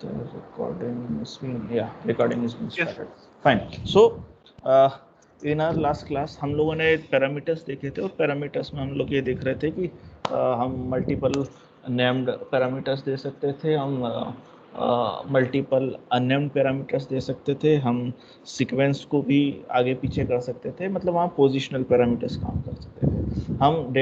The recording is being, yeah, recording is being started. Fine. So in our last class हम लोगों ने parameters देखे थे, और पैरामीटर्स में हम लोग ये देख रहे थे कि हम मल्टीपल नेम्ड पैरामीटर्स दे सकते थे, हम मल्टीपल अननेम्ड पैरामीटर्स दे सकते थे, हम सीक्वेंस को भी आगे पीछे कर सकते थे, मतलब वहाँ पोजिशनल पैरामीटर्स काम कर सकते थे। हम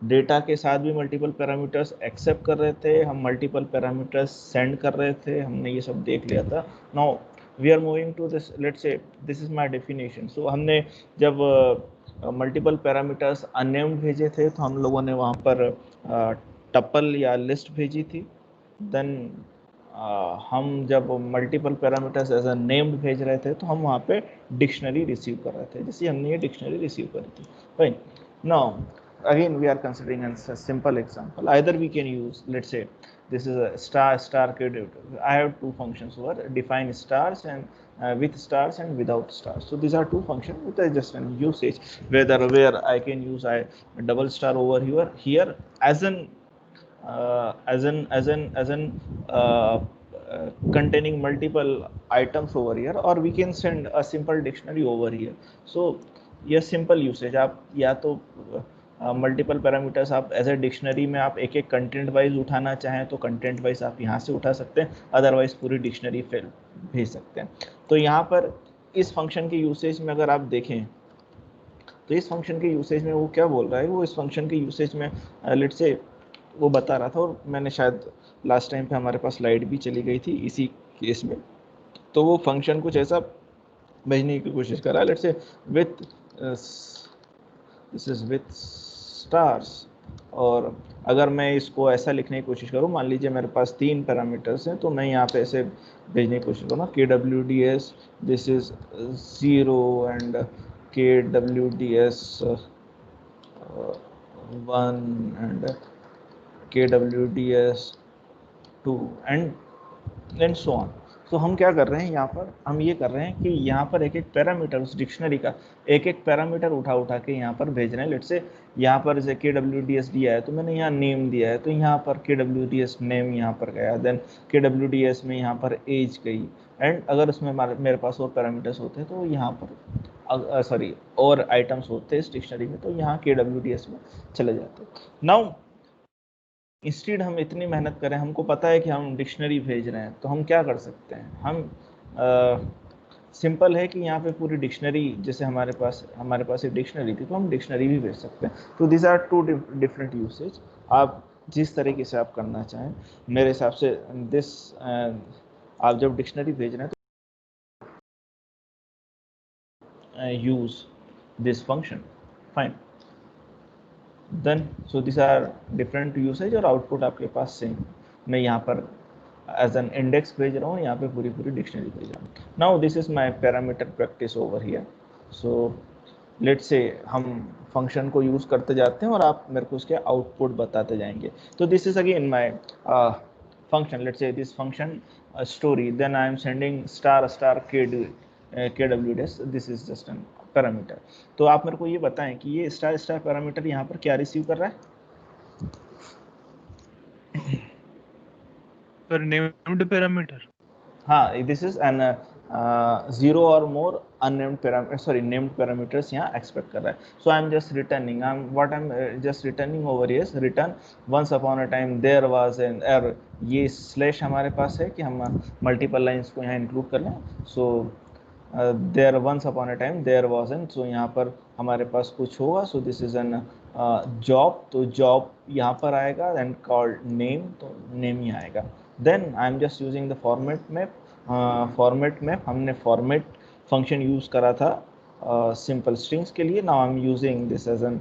डेटा के साथ भी मल्टीपल पैरामीटर्स एक्सेप्ट कर रहे थे, हम मल्टीपल पैरामीटर्स सेंड कर रहे थे, हमने ये सब देख लिया था। Now we are moving to this, let's say this is my definition. So हमने जब मल्टीपल पैरामीटर्स अननेम्ड भेजे थे तो हम लोगों ने वहाँ पर टपल या लिस्ट भेजी थी। देन हम जब multiple parameters as a named भेज रहे थे तो हम वहाँ पे डिक्शनरी रिसीव कर रहे थे, जैसे हमने ये डिक्शनरी रिसीव करी थी। Fine. Now again we are considering a simple example. Either we can use, let's say this is a star kid. I have two functions over, define stars and with stars and without stars. So these are two functions with just an usage where I can use a double star over here as an containing multiple items over here, or we can send a simple dictionary over here. So ये simple usage, आप या तो multiple parameters आप as a dictionary में आप एक एक content wise उठाना चाहें तो कंटेंट वाइज आप यहाँ से उठा सकते हैं, अदरवाइज पूरी डिक्शनरी फिर भेज सकते हैं। तो यहाँ पर इस फंक्शन के यूसेज में अगर आप देखें तो इस फंक्शन के यूसेज में वो क्या बोल रहा है, वो इस फंक्शन के यूसेज में लेट्स से वो बता रहा था, और मैंने शायद लास्ट टाइम पे हमारे पास स्लाइड भी चली गई थी इसी केस में। तो वो फंक्शन कुछ ऐसा भेजने की कोशिश कर रहा है, let's say with this is with stars, और अगर मैं इसको ऐसा लिखने की कोशिश करूँ, मान लीजिए मेरे पास 3 पैरामीटर्स हैं, तो मैं यहाँ पे ऐसे भेजने की कोशिश करूँ, KWDS this is 0 and KWDS 1 and KWDS 2 and so on. तो हम क्या कर रहे हैं यहाँ पर, हम ये कर रहे हैं कि यहाँ पर एक एक पैरामीटर, उस डिक्शनरी का एक एक पैरामीटर उठा के यहाँ पर भेज रहे हैं। लेट्स से यहाँ पर जैसे KWDS दिया है तो मैंने यहाँ नेम दिया है, तो यहाँ पर KWDS नेम यहाँ पर गया, देन KWDS में यहाँ पर एज गई, एंड अगर उसमें मेरे पास और पैरामीटर्स होते हैं तो यहाँ पर सॉरी और आइटम्स होते हैं इस डिक्शनरी में, तो यहाँ KWDS में चले जाते। नाउ इंस्टीड हम इतनी मेहनत करें, हमको पता है कि हम डिक्शनरी भेज रहे हैं, तो हम क्या कर सकते हैं, हम सिंपल है कि यहाँ पे पूरी डिक्शनरी, जैसे हमारे पास एक डिक्शनरी थी तो हम डिक्शनरी भी भेज सकते हैं। तो this are two different usage, आप जिस तरीके से आप करना चाहें। मेरे हिसाब से दिस आप जब डिक्शनरी भेज रहे हैं तो use this function. Fine. Then so this are different usage, और आउटपुट आपके पास सेम। मैं यहाँ पर एज एन इंडेक्स भेज रहा हूँ, यहाँ पे पूरी डिक्शनरी भेज रहा हूँ। Now this is my parameter practice over here. So let's से हम फंक्शन को यूज करते जाते हैं और आप मेरे को उसके आउटपुट बताते जाएंगे। तो this is again my function, let's say this function story, then I am sending star KWDS, this is just an parameter. तो आप मेरे को ये बताएं कि ये स्टार पैरामीटर यहाँ पर क्या रिसीव कर रहा है? पर नेम्ड पैरामीटर, हाँ, दिस इज एन 0 और more unnamed parameter, sorry named parameters यहाँ एक्सपेक्ट कर रहा है। So I am just returning, I am just returning over here, return once upon a time there was an error. ये slash हमारे पास है कि हम मल्टीपल लाइंस को यहाँ इंक्लूड कर लें। So there once upon a time there was an, so यहाँ पर हमारे पास कुछ होगा। So this is an job, तो जॉब यहाँ पर आएगा, एंड कॉल्ड नेम, तो नेम ही आएगा। Then I am just using the format map. Format map हमने फॉर्मेट फंक्शन यूज करा था सिंपल स्ट्रिंग्स के लिए। Now I am using this as an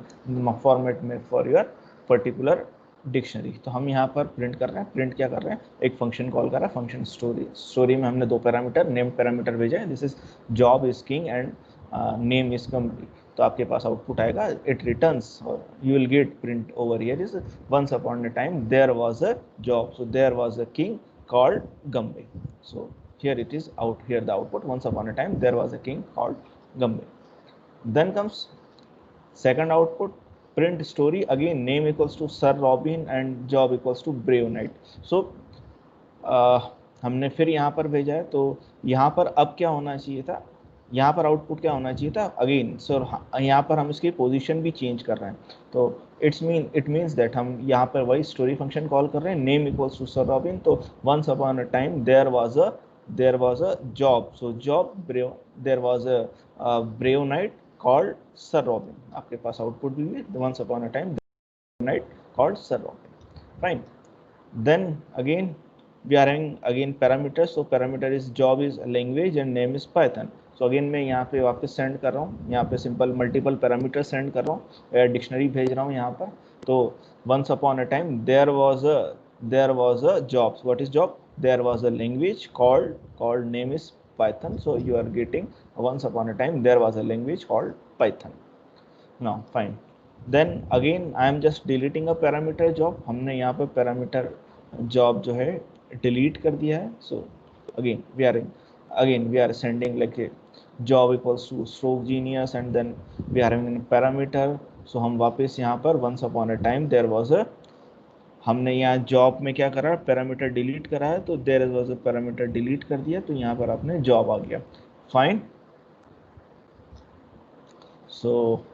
format map for your particular dictionary. तो हम यहाँ पर प्रिंट कर रहे हैं, प्रिंट क्या कर रहे हैं, एक फंक्शन कॉल कर रहा है, फंक्शन स्टोरी में हमने 2 पैरामीटर, नेम पैरामीटर भेजा है, this is job is king and name is company. तो आपके पास आउटपुट आएगा, इट रिटर्न्स, और you will get print over here is once upon a time there was a job, so there was a king called Gambe. So here it is out, here the output, once upon a time there was a king called Gambe. Then comes second output, print story, again name equals to Sir Robin and job equals to Brave Knight. So हमने फिर यहाँ पर भेजा है, तो यहाँ पर अब क्या होना चाहिए था, यहाँ पर आउटपुट क्या होना चाहिए था अगेन सर, यहाँ पर हम इसकी पोजीशन भी चेंज कर रहे हैं, तो इट मीन्स दैट हम यहाँ पर वही स्टोरी फंक्शन कॉल कर रहे हैं, name equals to sir Robin, तो once upon a time there was a job, so job brave, there was a brave knight called sir Robin, आपके पास आउटपुट भी है, once upon a time knight called sir Robin, fine. Then again we are having again parameters, so parameter is job is language and name is Python. So again मैं यहाँ पे वापस send कर रहा हूँ, यहाँ पे सिंपल मल्टीपल पैरामीटर सेंड कर रहा हूँ, डिक्शनरी भेज रहा हूँ यहाँ पर, तो once upon a time there was a job. So what is job? There was a language called name is Python. So you are getting once upon a time there was a language called Python. Now fine. Then again I am just deleting a parameter job, हमने यहाँ पे parameter job जो है delete कर दिया है, so again we are sending like a job equals to stroke genius and then we are having a parameter, so हम वापस यहाँ पर once upon a time there was a, हमने यहाँ जॉब में क्या करा, पैरामीटर डिलीट करा है, तो there was a parameter delete कर दिया, तो यहाँ पर आपने जॉब आ गया, फाइन। सो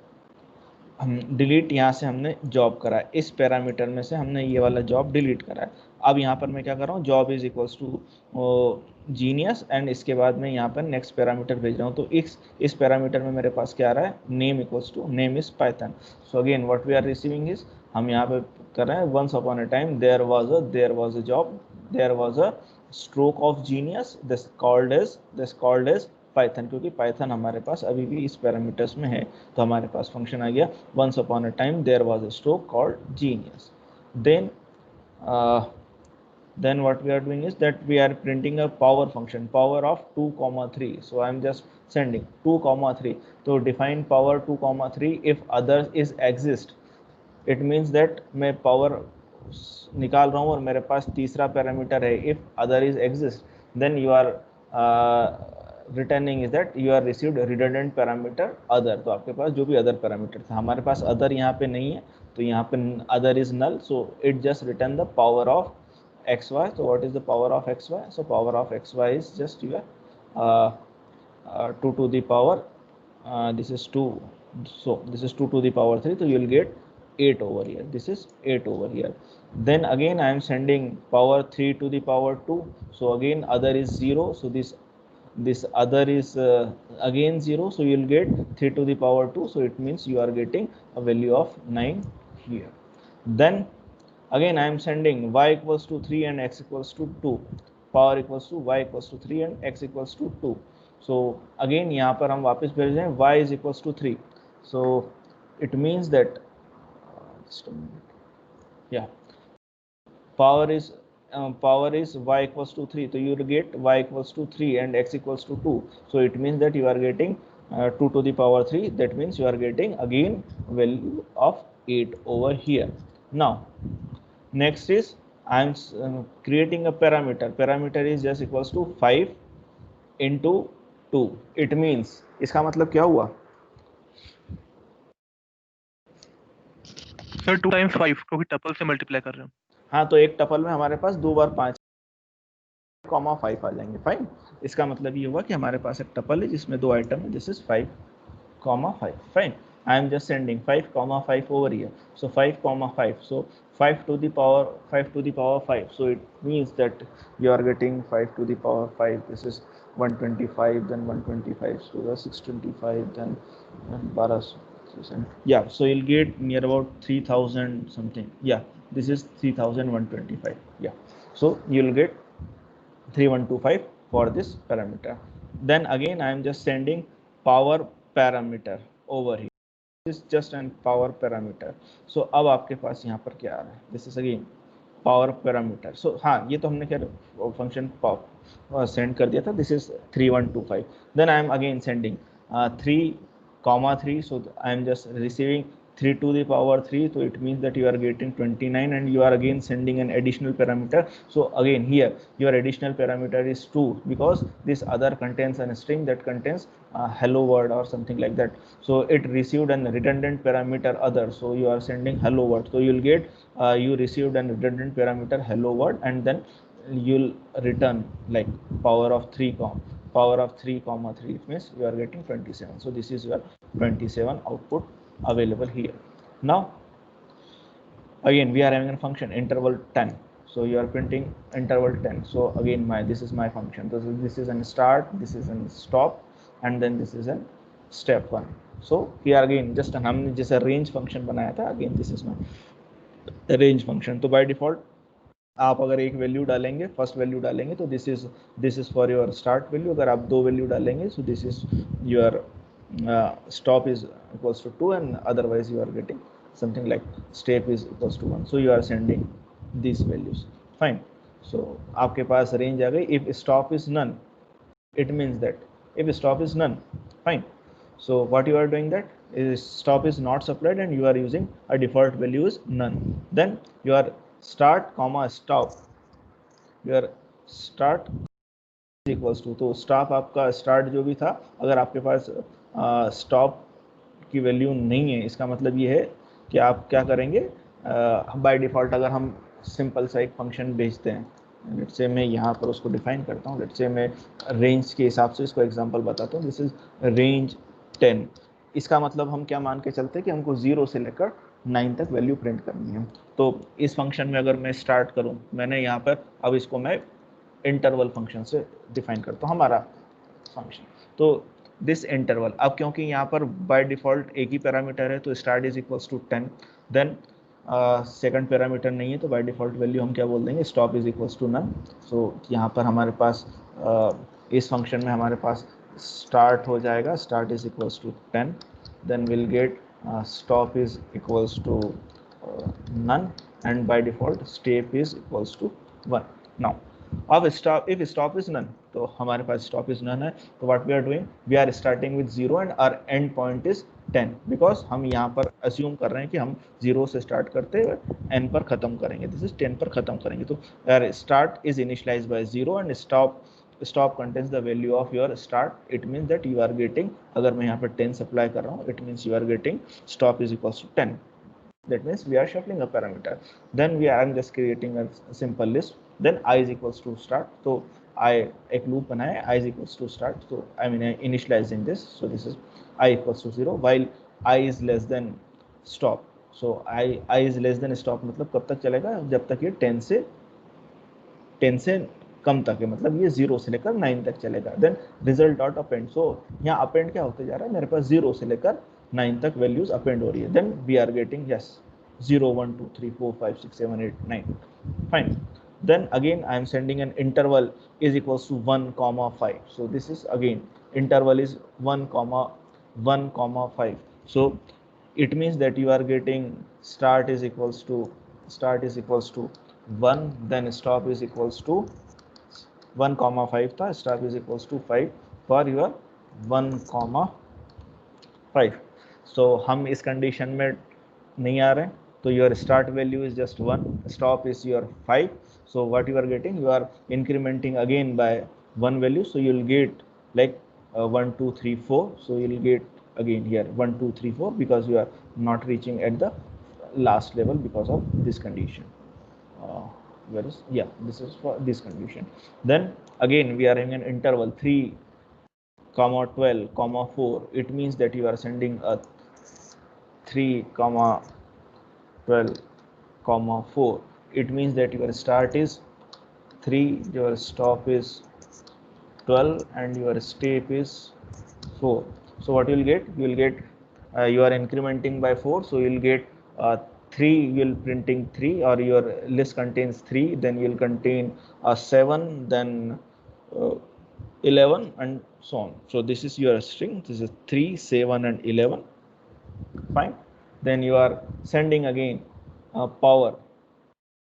हम डिलीट यहाँ से हमने जॉब करा है, इस पैरामीटर में से हमने ये वाला जॉब डिलीट करा है। अब यहाँ पर मैं क्या कर रहा हूँ, job is equals to genius and इसके बाद में यहाँ पर नेक्स्ट पैरामीटर भेज रहा हूँ, तो इस पैरामीटर में मेरे पास क्या आ रहा है, name equals to name is Python. So again what we are receiving is, हम यहाँ पे कर रहे हैं once upon a time there was a job, there was a stroke of genius, this called as Python, क्योंकि Python हमारे पास अभी भी इस पैरामीटर्स में है, तो हमारे पास फंक्शन आ गया once upon a time there was a stroke called genius. Then what we are doing is that we are printing a power function, power of 2 comma 3, so I am just sending 2 comma 3, so define power 2 comma 3 if others is exist, it means that मैं power निकाल रहा हूँ और मेरे पास तीसरा parameter है if other is exist, then you are returning is that you are received redundant parameter other, तो आपके पास जो भी अदर पैरामीटर था, हमारे पास अदर यहाँ पे नहीं है, तो यहाँ पे other is null, so it just return the power of x y. so what is the power of xy? So power of xy is just your 2 to the power, this is 2, so this is 2 to the power 3, so you will get 8 over here, this is 8 over here. Then again I am sending power 3 to the power 2, so again other is 0, so this other is again 0, so you will get 3 to the power 2, so it means you are getting a value of 9 here. Then again I am sending y equals to 3 and x equals to 2, power equals to y equals to 3 and x equals to 2, so again यहाँ पर हम वापस भेज रहे हैं y is equals to 3, so it means that just a minute, yeah, power is y equals to 3, so you will get y equals to 3 and x equals to 2, so it means that you are getting 2 to the power 3, that means you are getting again value of 8 over here. Now next is I am creating a parameter is just equals to 5 into 2, it means इसका मतलब क्या हुआ sir 2 times 5 क्योंकि tuple से multiply कर रहे हैं। हाँ, तो एक टपल में हमारे पास 2 बार 5 कॉमा 5 आ जाएंगे, फाइन। इसका मतलब ये हुआ कि हमारे पास एक टपल है जिसमें 2 आइटम है, this is 5 comma 5, fine. I am just sending 5 comma 5 over here, so 5 comma 5, so 5 to the power 5, so it means that you are getting 5 to the power 5, this is 125, then 125 to the 625, then 1200, yeah, so you'll get near about 3000 something, yeah, this is 3125, yeah, so you'll get 3125 for this parameter. Then again I am just sending power parameter over here, this is just an power parameter, so अब आपके पास यहाँ पर क्या आ रहा है, this is again power parameter, so हाँ, ये तो हमने क्या फंक्शन सेंड कर दिया था, this is 3125, then I am again sending 3 comma 3, so I am just receiving 3 to the power 3, so it means that you are getting 29 and you are again sending an additional parameter, so again here your additional parameter is 2 because this other contains a string that contains hello world or something like that, so it received an redundant parameter other, so you are sending hello world, so you will get you received an redundant parameter hello world, and then you'll return like power of 3 comma 3, it means you are getting 27. So this is your 27 output available here. Now again we are having a function interval 10, so you are printing interval 10. So again this is my function. This is a start, this is a stop, and then this is a step 1. so here again just हमने जैसा range function बनाया था, again this is my range function. तो by default आप अगर एक value डालेंगे, first value डालेंगे, तो this is for your start value. अगर आप दो वैल्यू डालेंगे, सो this is your stop is equals to 2, and otherwise you are getting something like step is equals to 1. so you are sending these values. Fine. so आपके पास range आ गई. if stop is none, it means that if stop is none, fine. so what you are doing, that is stop is not supplied and you are using a default value is none. then your start comma stop, your start equals to, तो stop आपका start जो भी था, अगर आपके पास stop की value नहीं है, इसका मतलब ये है कि आप क्या करेंगे, बाय डिफ़ॉल्ट अगर हम सिंपल सा एक फंक्शन भेजते हैं, लेट्स से मैं यहाँ पर उसको डिफाइन करता हूँ. लेट्स से मैं रेंज के हिसाब से इसको एग्जांपल बताता हूँ. This is range 10. इसका मतलब हम क्या मान के चलते हैं कि हमको 0 से लेकर 9 तक वैल्यू प्रिंट करनी है. तो इस फंक्शन में अगर मैं स्टार्ट करूँ, मैंने यहाँ पर अब इसको मैं इंटरवल फंक्शन से डिफाइन करता हूँ हमारा फंक्शन. तो दिस इंटरवल, अब क्योंकि यहाँ पर बाय डिफ़ॉल्ट एक ही पैरामीटर है, तो start is equals to 10. Then second parameter नहीं है, तो बाय डिफ़ॉल्ट वैल्यू हम क्या बोल देंगे, stop is equals to none. So यहाँ पर हमारे पास इस फंक्शन में हमारे पास स्टार्ट हो जाएगा, start is equals to 10. Then will get stop is equals to none, and by default step is equals to 1. Now अब stop, if stop is none, तो हमारे पास स्टॉप इज नन है. तो what we are doing, we are starting with 0 and our end point is 10, because हम यहाँ पर assume कर रहे हैं कि हम 0 से स्टार्ट करते हुए n पर खत्म करेंगे. दिस इज 10 पर खत्म करेंगे. तो यार start is initialized by 0 and stop contains the value of your start. It means that you are getting, अगर मैं यहाँ पर 10 सप्लाई कर रहा हूँ, it means you are getting stop is equals to 10. That means we are shuffling a parameter. Then I'm just creating a simple list. Then I is equals to start. So I एक loop बनाया, I is equals to start. So I mean initializing this. So this is I equals to 0 while I is less than stop. So I is less than stop मतलब कब तक चलेगा, जब तक ये 10 से कम तक है, मतलब ये 0 से लेकर 9 तक चलेगा. Then result dot append. So यहाँ अपेंड क्या होते जा रहा है, मेरे पास 0 से लेकर 9 तक वैल्यूज अपेंड हो रही है. Then we are getting yes 0 1 2 3 4 5 6 7 8 9. Fine. then again I am sending an interval is equals to 1 comma 5. so this is again interval is 1 comma 5. so it means that you are getting start is equals to 1, then stop is equals to 1 comma 5 था, stop is equals to 5 for your 1 comma 5. so हम इस condition में नहीं आ रहे हैं, तो your start value is just 1, stop is your 5. so what you are getting, you are incrementing again by one value, so you will get like 1 2 3 4. so you will get again here 1 2 3 4 because you are not reaching at the last level because of this condition. Where is, yeah, this is for this condition. Then again we are having an interval 3 comma 12 comma 4. it means that you are sending a 3 comma 12 comma 4. it means that your start is 3, your stop is 12, and your step is 4. so what you will get, you are incrementing by 4, so you will get 3, you will printing 3, or your list contains 3, then you will contain 7, then 11, and so on. so this is your string, this is 3 7 and 11. fine. then you are sending again power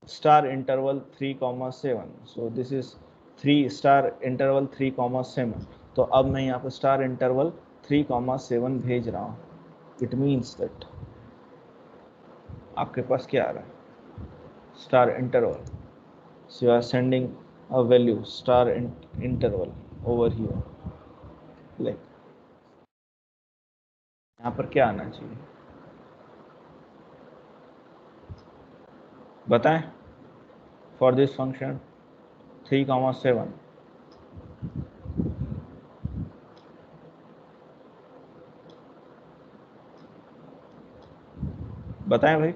star interval 3 comma 7. so this is 3 star interval 3 comma 7. तो अब मैं यहाँ पर star interval 3 comma 7 भेज रहा हूँ. It means that आपके पास क्या आ रहा है, star interval. so you are sending a value star interval over here, like यहाँ पर क्या आना चाहिए बताएं for this function. 3,7 बताएं भाई।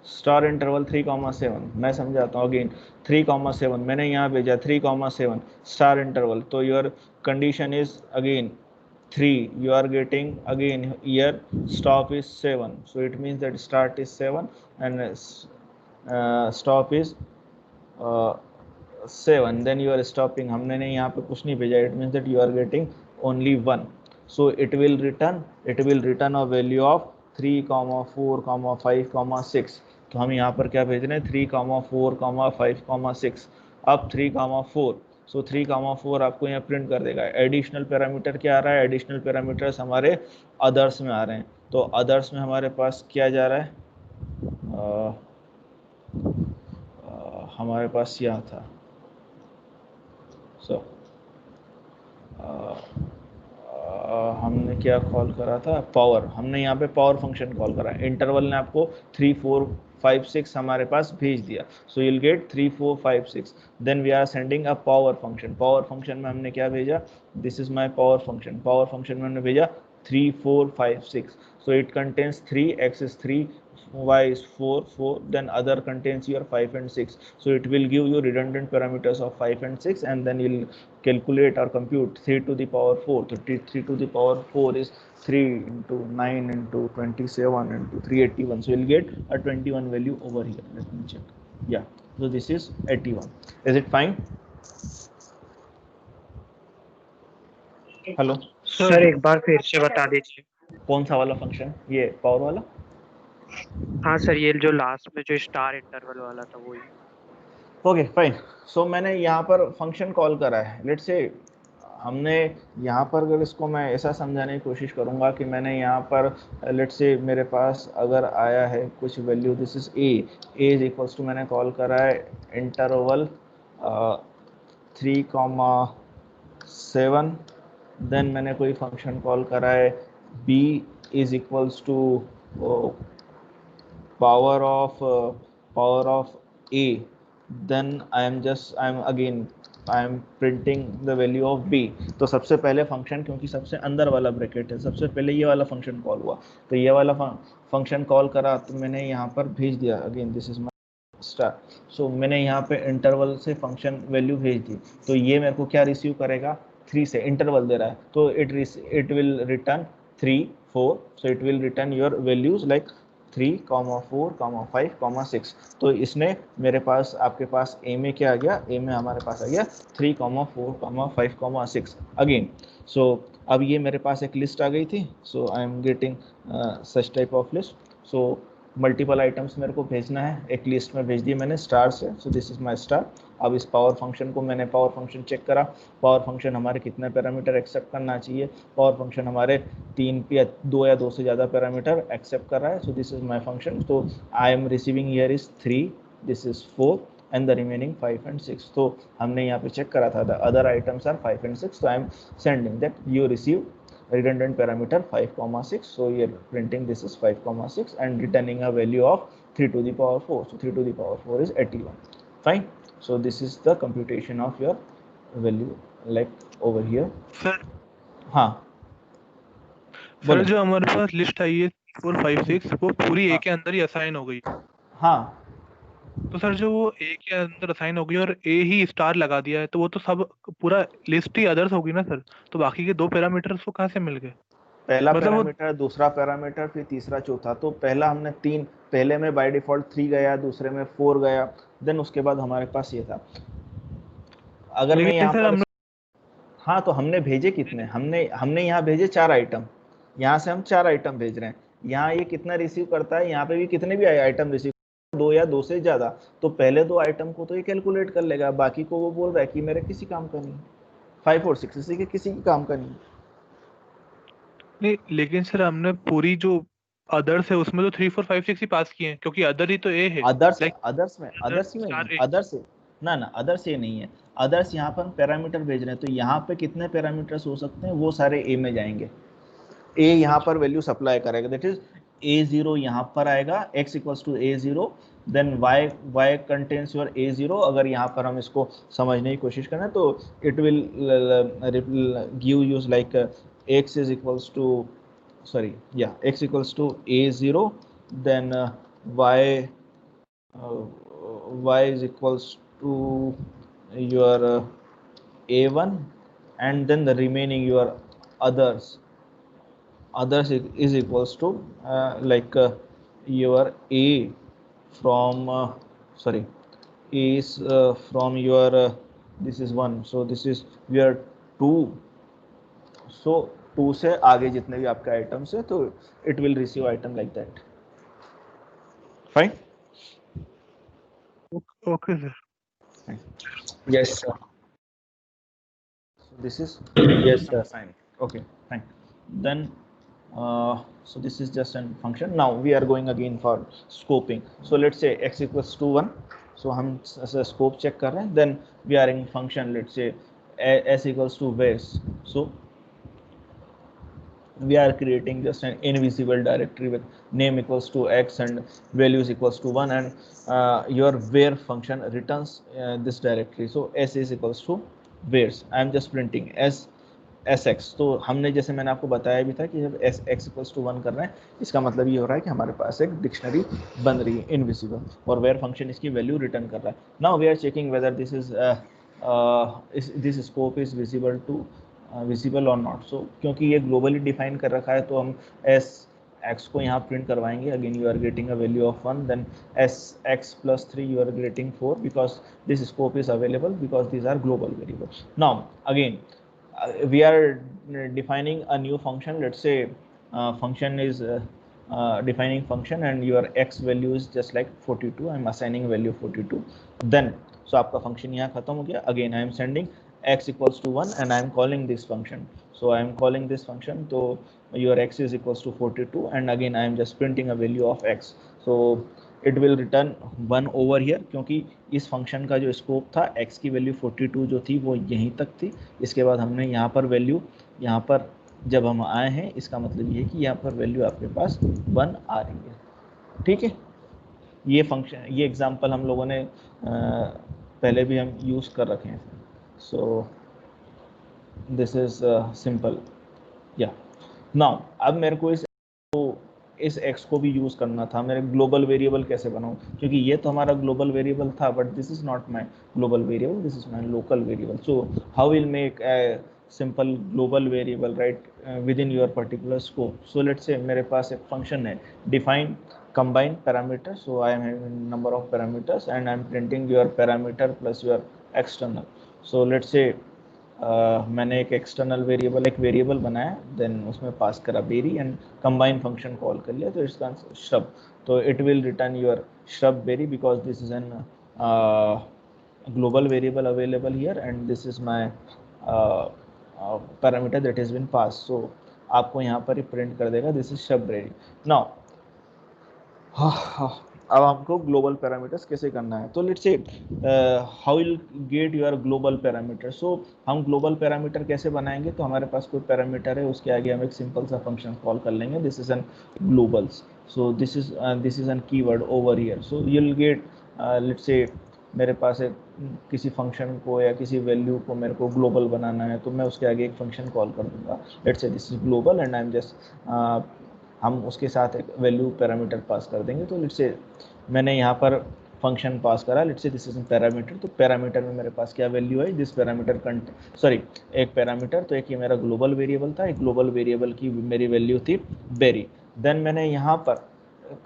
स्टार इंटरवल 3,7 मैं समझाता हूँ अगेन। 3,7 मैंने यहाँ भेजा 3,7 स्टार इंटरवल, तो your condition is again 3, you are getting again here stop is 7, so it means that start is 7 and stop is 7, then you are stopping। हमने नहीं यहाँ पे कुछ नहीं भेजा, it means that you are getting only 1, so it will return a value of 3, 4, 5, 6। तो हम यहाँ पर क्या भेज रहे हैं 3, 4, 5, 6। अब 3, 4, सो 3, 4 आपको यहाँ प्रिंट कर देगा। एडिशनल पैरामीटर क्या आ रहा है, एडिशनल पैरामीटर्स हमारे अदर्स में आ रहे हैं। तो अदर्स में हमारे पास क्या जा रहा है, हमारे पास यहाँ था सो हमने क्या कॉल करा था, पावर। हमने यहाँ पे पावर फंक्शन कॉल करा। इंटरवल ने आपको 3, 4, 5, 6 हमारे पास भेज दिया, सो you'll get 3, 4, 5, 6। then we are sending a power function। Power function में हमने क्या भेजा, this is my power function। Power function में हमने भेजा 3, 4, 5, 6। so it contains 3, x is 3, y is 4, 4, then other contains your 5 and 6, so it will give you redundant parameters of 5 and 6, and then you'll calculate or compute 3 to the power 4। so 3 to the power 4 is 3 into 9 into 27 into 381, so you'll get a 21 value over here। let me check, yeah, so this is 81। is it fine? Hello sir एक बार फिर से बता दीजिए। कौन सा वाला function, ये power वाला? हाँ सर, ये जो लास्ट में जो स्टार इंटरवल वाला था वही। Okay fine. सो मैंने यहाँ पर फंक्शन कॉल करा है। लेट्स से हमने यहाँ पर, अगर इसको मैं ऐसा समझाने की कोशिश करूँगा कि मैंने यहाँ पर लेट्स से मेरे पास अगर आया है कुछ value, this is A is equals to, मैंने कॉल करा है इंटरवल 3,7, देन मैंने कोई फंक्शन कॉल करा है b is equals to power of a, then I am printing the value of b। तो सबसे पहले फंक्शन, क्योंकि सबसे अंदर वाला ब्रैकेट है, सबसे पहले ये वाला फंक्शन कॉल हुआ, तो ये वाला फंक्शन कॉल करा, तो मैंने यहाँ पर भेज दिया again this is my star. So मैंने यहाँ पे इंटरवल से फंक्शन वैल्यू भेज दी, तो ये मेरे को क्या रिसीव करेगा, 3 से इंटरवल दे रहा है, तो it will return 3, 4, so it will return your values like 3, 4, 5, 6। तो इसने मेरे पास, आपके पास ए में क्या आ गया, ए में हमारे पास आ गया 3, 4, 5, 6 अगेन। सो अब ये मेरे पास एक लिस्ट आ गई थी, so I am getting such type of list. So multiple items मेरे को भेजना है, एक लिस्ट में भेज दी मैंने स्टार से, सो दिस इज माय स्टार। अब इस पावर फंक्शन को मैंने पावर फंक्शन चेक करा, पावर फंक्शन हमारे कितने पैरामीटर एक्सेप्ट करना चाहिए, पावर फंक्शन हमारे 3 या 2 से ज़्यादा पैरामीटर एक्सेप्ट कर रहा है, so this is my function. तो I am receiving here is 3, this is 4 and the remaining 5 and 6। तो हमने यहाँ पे चेक करा था the other items are 5 and 6, so I am sending that you receive redundant parameter 5, 6, so you are printing this is 5, 6 and returning a value of 3 to the power 4, so 3 to the power 4 is 81। fine, so this is the computation of your value like over here। Sir हाँ sir जो हमारे पास list आई है 4, 5, 6 वो पूरी ए के अंदर ही assign हो गई। हाँ, तो सर जो वो ए के अंदर असाइन हो गई और ए ही स्टार लगा दिया है, तो वो तो सब पूरा लिस्ट ही अदर्स होगी ना सर, तो बाकी के 2 पैरामीटर्स को कहाँ से मिल गए? पहला मतलब पैरामीटर, दूसरा पैरामीटर, फिर तीसरा, चौथा। तो पहला हमने 3, पहले में बाय डिफॉल्ट 3 गया, दूसरे में 4 गया, देन उसके बाद हमारे पास ये था। अगर मैं यहाँ पर हाँ, तो हमने भेजे कितने, हमने यहाँ भेजे 4 आइटम, यहाँ से हम 4 आइटम भेज रहे हैं। यहाँ ये कितना रिसीव करता है, यहाँ पे भी कितने भी आइटम रिसीव, 2 या 2 से ज़्यादा, तो पहले 2 आइटम को तो ये कैलकुलेट कर लेगा, बाकी को वो बोल रहा है कि मेरे किसी काम का नहीं। 5 और 6 इसी के किसी की काम का नहीं। नहीं, लेकिन सर हमने पूरी जो अदर्स है उसमें तो 3, 4, 5, 6 ही पास किए हैं, क्योंकि अदर ही तो ए है। अदर्स Like, अदर्स में अदर्स ना अदर्स ये नहीं है। अदर्स यहाँ पर हम पैरामीटर भेज रहे हैं, तो यहाँ पे कितने पैरामीटर्स हो सकते हैं, वो सारे ए में जाएंगे। ए यहाँ पर वैल्यू सप्लाई करेगा, दैट इज A0 यहाँ पर आएगा, x equals to A0, then y contains your a0। अगर यहाँ पर हम इसको समझने की कोशिश करें तो it will give use like x is equals to x equals to a0, then y is equals to your a1, and then the remaining your others is equals to your a from is from your this is 1, so this is your 2, so 2 से आगे जितने भी आपके items है तो it will receive item like that. Fine. Okay, sir. Yes, sir. So this is Yes, sir. fine. Okay, fine. Then so this is just a function. Now we are going again for scoping. So let's say x equals to 1. So हम scope check कर रहे हैं. Then we are in function. Let's say s equals to where's. So we are creating just an invisible directory with name equals to x and values equals to 1, and your where function returns this directory. So s is equals to where's. I am just printing sx. तो हमने जैसे मैंने आपको बताया भी था कि जब x इक्वल्स टू 1 कर रहे हैं इसका मतलब ये हो रहा है कि हमारे पास एक डिक्शनरी बन रही है इनविजिबल, और वेयर फंक्शन इसकी वैल्यू रिटर्न कर रहा है. Now we are checking whether this scope is visible और नॉट. सो क्योंकि ये ग्लोबली डिफाइन कर रखा है तो हम x को यहाँ प्रिंट करवाएंगे. Again you are getting a value of 1, then x plus 3 you are getting 4 because this scope is available because these are global variables. Now again we are defining a new function. Let's say function is defining function and your x value is just like 42. I'm assigning value 42. Then so आपका function यहाँ खत्म हो गया. Again I am sending x equals to 1 and I am calling this function. So I am calling this function. So your x is equals to 42 and again I am just printing a value of x. So it will return 1 over here, क्योंकि इस function का जो scope था x की value 42 जो थी वो यहीं तक थी. इसके बाद हमने यहाँ पर वैल्यू, यहाँ पर जब हम आए हैं इसका मतलब ये है कि यहाँ पर वैल्यू आपके पास 1 आ रही है. ठीक है, ये फंक्शन, ये एग्जांपल हम लोगों ने पहले भी हम यूज़ कर रखे हैं. सो दिस इज सिंपल. या नाउ अब मेरे को इस x को भी यूज़ करना था. मेरे ग्लोबल वेरिएबल कैसे बनाऊं, क्योंकि ये तो हमारा ग्लोबल वेरिएबल था but this is not my global variable, this is my local variable. So how will make a simple global variable right with in your particular scope. So let's से मेरे पास एक फंक्शन है define combine parameters. So I am having number of parameters and I am printing your parameter plus your external. So let's say मैंने एक external variable, एक variable बनाया, then उसमें pass करा berry and combine function call कर लिया तो इसका श्रब. तो it will return your shrub berry because this is an global variable available here and this is my parameter that is been pass. So आपको यहाँ पर ही प्रिंट कर देगा this is shrub berry. Now अब हमको global parameters कैसे करना है. तो let's say how will get your global parameter. So हम ग्लोबल पैरामीटर कैसे बनाएंगे, तो हमारे पास कोई पैरामीटर है उसके आगे हम एक सिंपल सा फंक्शन कॉल कर लेंगे. This is N Global's. So this is N keyword over here. So you will get let's say मेरे पास एक किसी फंक्शन को या किसी वैल्यू को मेरे को ग्लोबल बनाना है तो मैं उसके आगे एक फंक्शन कॉल कर दूंगा. Let's say this is global and I am just हम उसके साथ एक वैल्यू पैरामीटर पास कर देंगे. तो लेट्स से मैंने यहाँ पर फंक्शन पास करा, let's say this is parameter. तो पैरामीटर में मेरे पास क्या वैल्यू है, दिस पैरामीटर एक पैरामीटर. तो एक ये मेरा ग्लोबल वेरिएबल था, एक ग्लोबल वेरिएबल की मेरी वैल्यू थी बेरी. देन मैंने यहाँ पर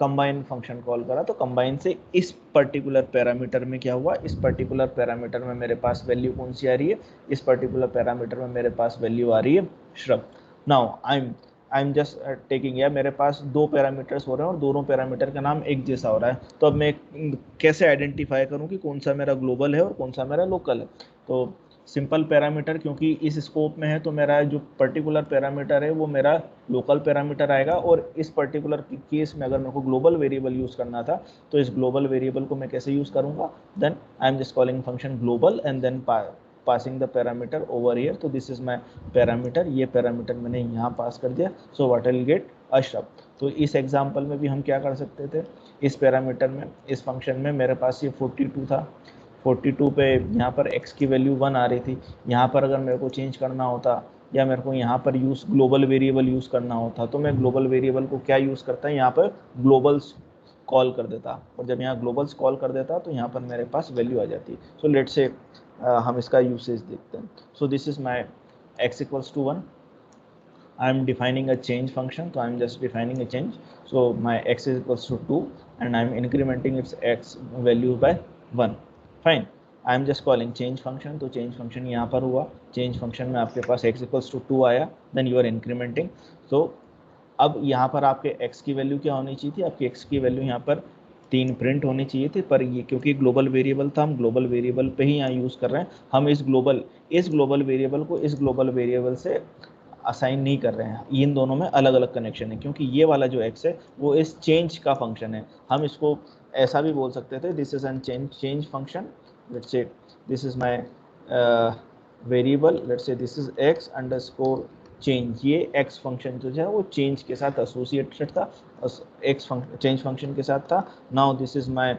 कंबाइन फंक्शन कॉल करा, तो कंबाइन से इस पर्टिकुलर पैरामीटर में क्या हुआ, इस पर्टिकुलर पैरामीटर में मेरे पास वैल्यू कौन सी आ रही है, इस पर्टिकुलर पैरामीटर में मेरे पास वैल्यू आ रही है shrub. Now I am just taking, या मेरे पास दो पैरामीटर्स हो रहे हैं और दोनों पैरामीटर का नाम एक जैसा हो रहा है. तो अब मैं कैसे आइडेंटिफाई करूं कि कौन सा मेरा ग्लोबल है और कौन सा मेरा लोकल है. तो सिंपल पैरामीटर क्योंकि इस स्कोप में है तो मेरा जो पर्टिकुलर पैरामीटर है वो मेरा लोकल पैरामीटर आएगा. और इस पर्टिकुलर केस में अगर मेरे को ग्लोबल वेरिएबल यूज़ करना था तो इस ग्लोबल वेरिएबल को मैं कैसे यूज़ करूँगा, then I am just calling function global and then passing the parameter over here. तो दिस इज माय पैरामीटर, ये पैरामीटर मैंने यहाँ पास कर दिया. So what I will get a shrub. तो इस एग्जांपल में भी हम क्या कर सकते थे, इस पैरामीटर में, इस फंक्शन में मेरे पास ये 42 था, 42 पे यहाँ पर x की वैल्यू 1 आ रही थी। यहाँ पर अगर मेरे को चेंज करना होता या मेरे को यहाँ पर ग्लोबल वेरिएबल यूज़ करना होता तो मैं ग्लोबल वेरिएबल को क्या यूज़ करता है, यहाँ पर ग्लोबल्स कॉल कर देता, और जब यहाँ ग्लोबल्स कॉल कर देता तो यहाँ पर मेरे पास वैल्यू आ जाती। सो लेट्स से हम इसका यूसेज देखते हैं। सो this is my x equals to 1. I am defining a change function, so I am just defining a change. So my x is equals to 2 and I am incrementing its x value by 1. Fine. I am just calling change function, तो change function यहाँ पर हुआ, change function में आपके पास x equals to 2 आया, then you are incrementing. So अब यहाँ पर आपके x की वैल्यू क्या होनी चाहिए थी, आपकी x की वैल्यू यहाँ पर 3 प्रिंट होनी चाहिए थी, पर ये क्योंकि ग्लोबल वेरिएबल था, हम ग्लोबल वेरिएबल पे ही यहाँ यूज़ कर रहे हैं। हम इस ग्लोबल वेरिएबल को इस ग्लोबल वेरिएबल से असाइन नहीं कर रहे हैं, इन दोनों में अलग अलग कनेक्शन है, क्योंकि ये वाला जो x है वो इस चेंज का फंक्शन है। हम इसको ऐसा भी बोल सकते थे, this is N change function, let's say this is my variable, let's say this is x underscore change. ये x फंक्शन जो है वो चेंज के साथ एसोसिएटेड था, x चेंज फंक्शन के साथ था। Now this is my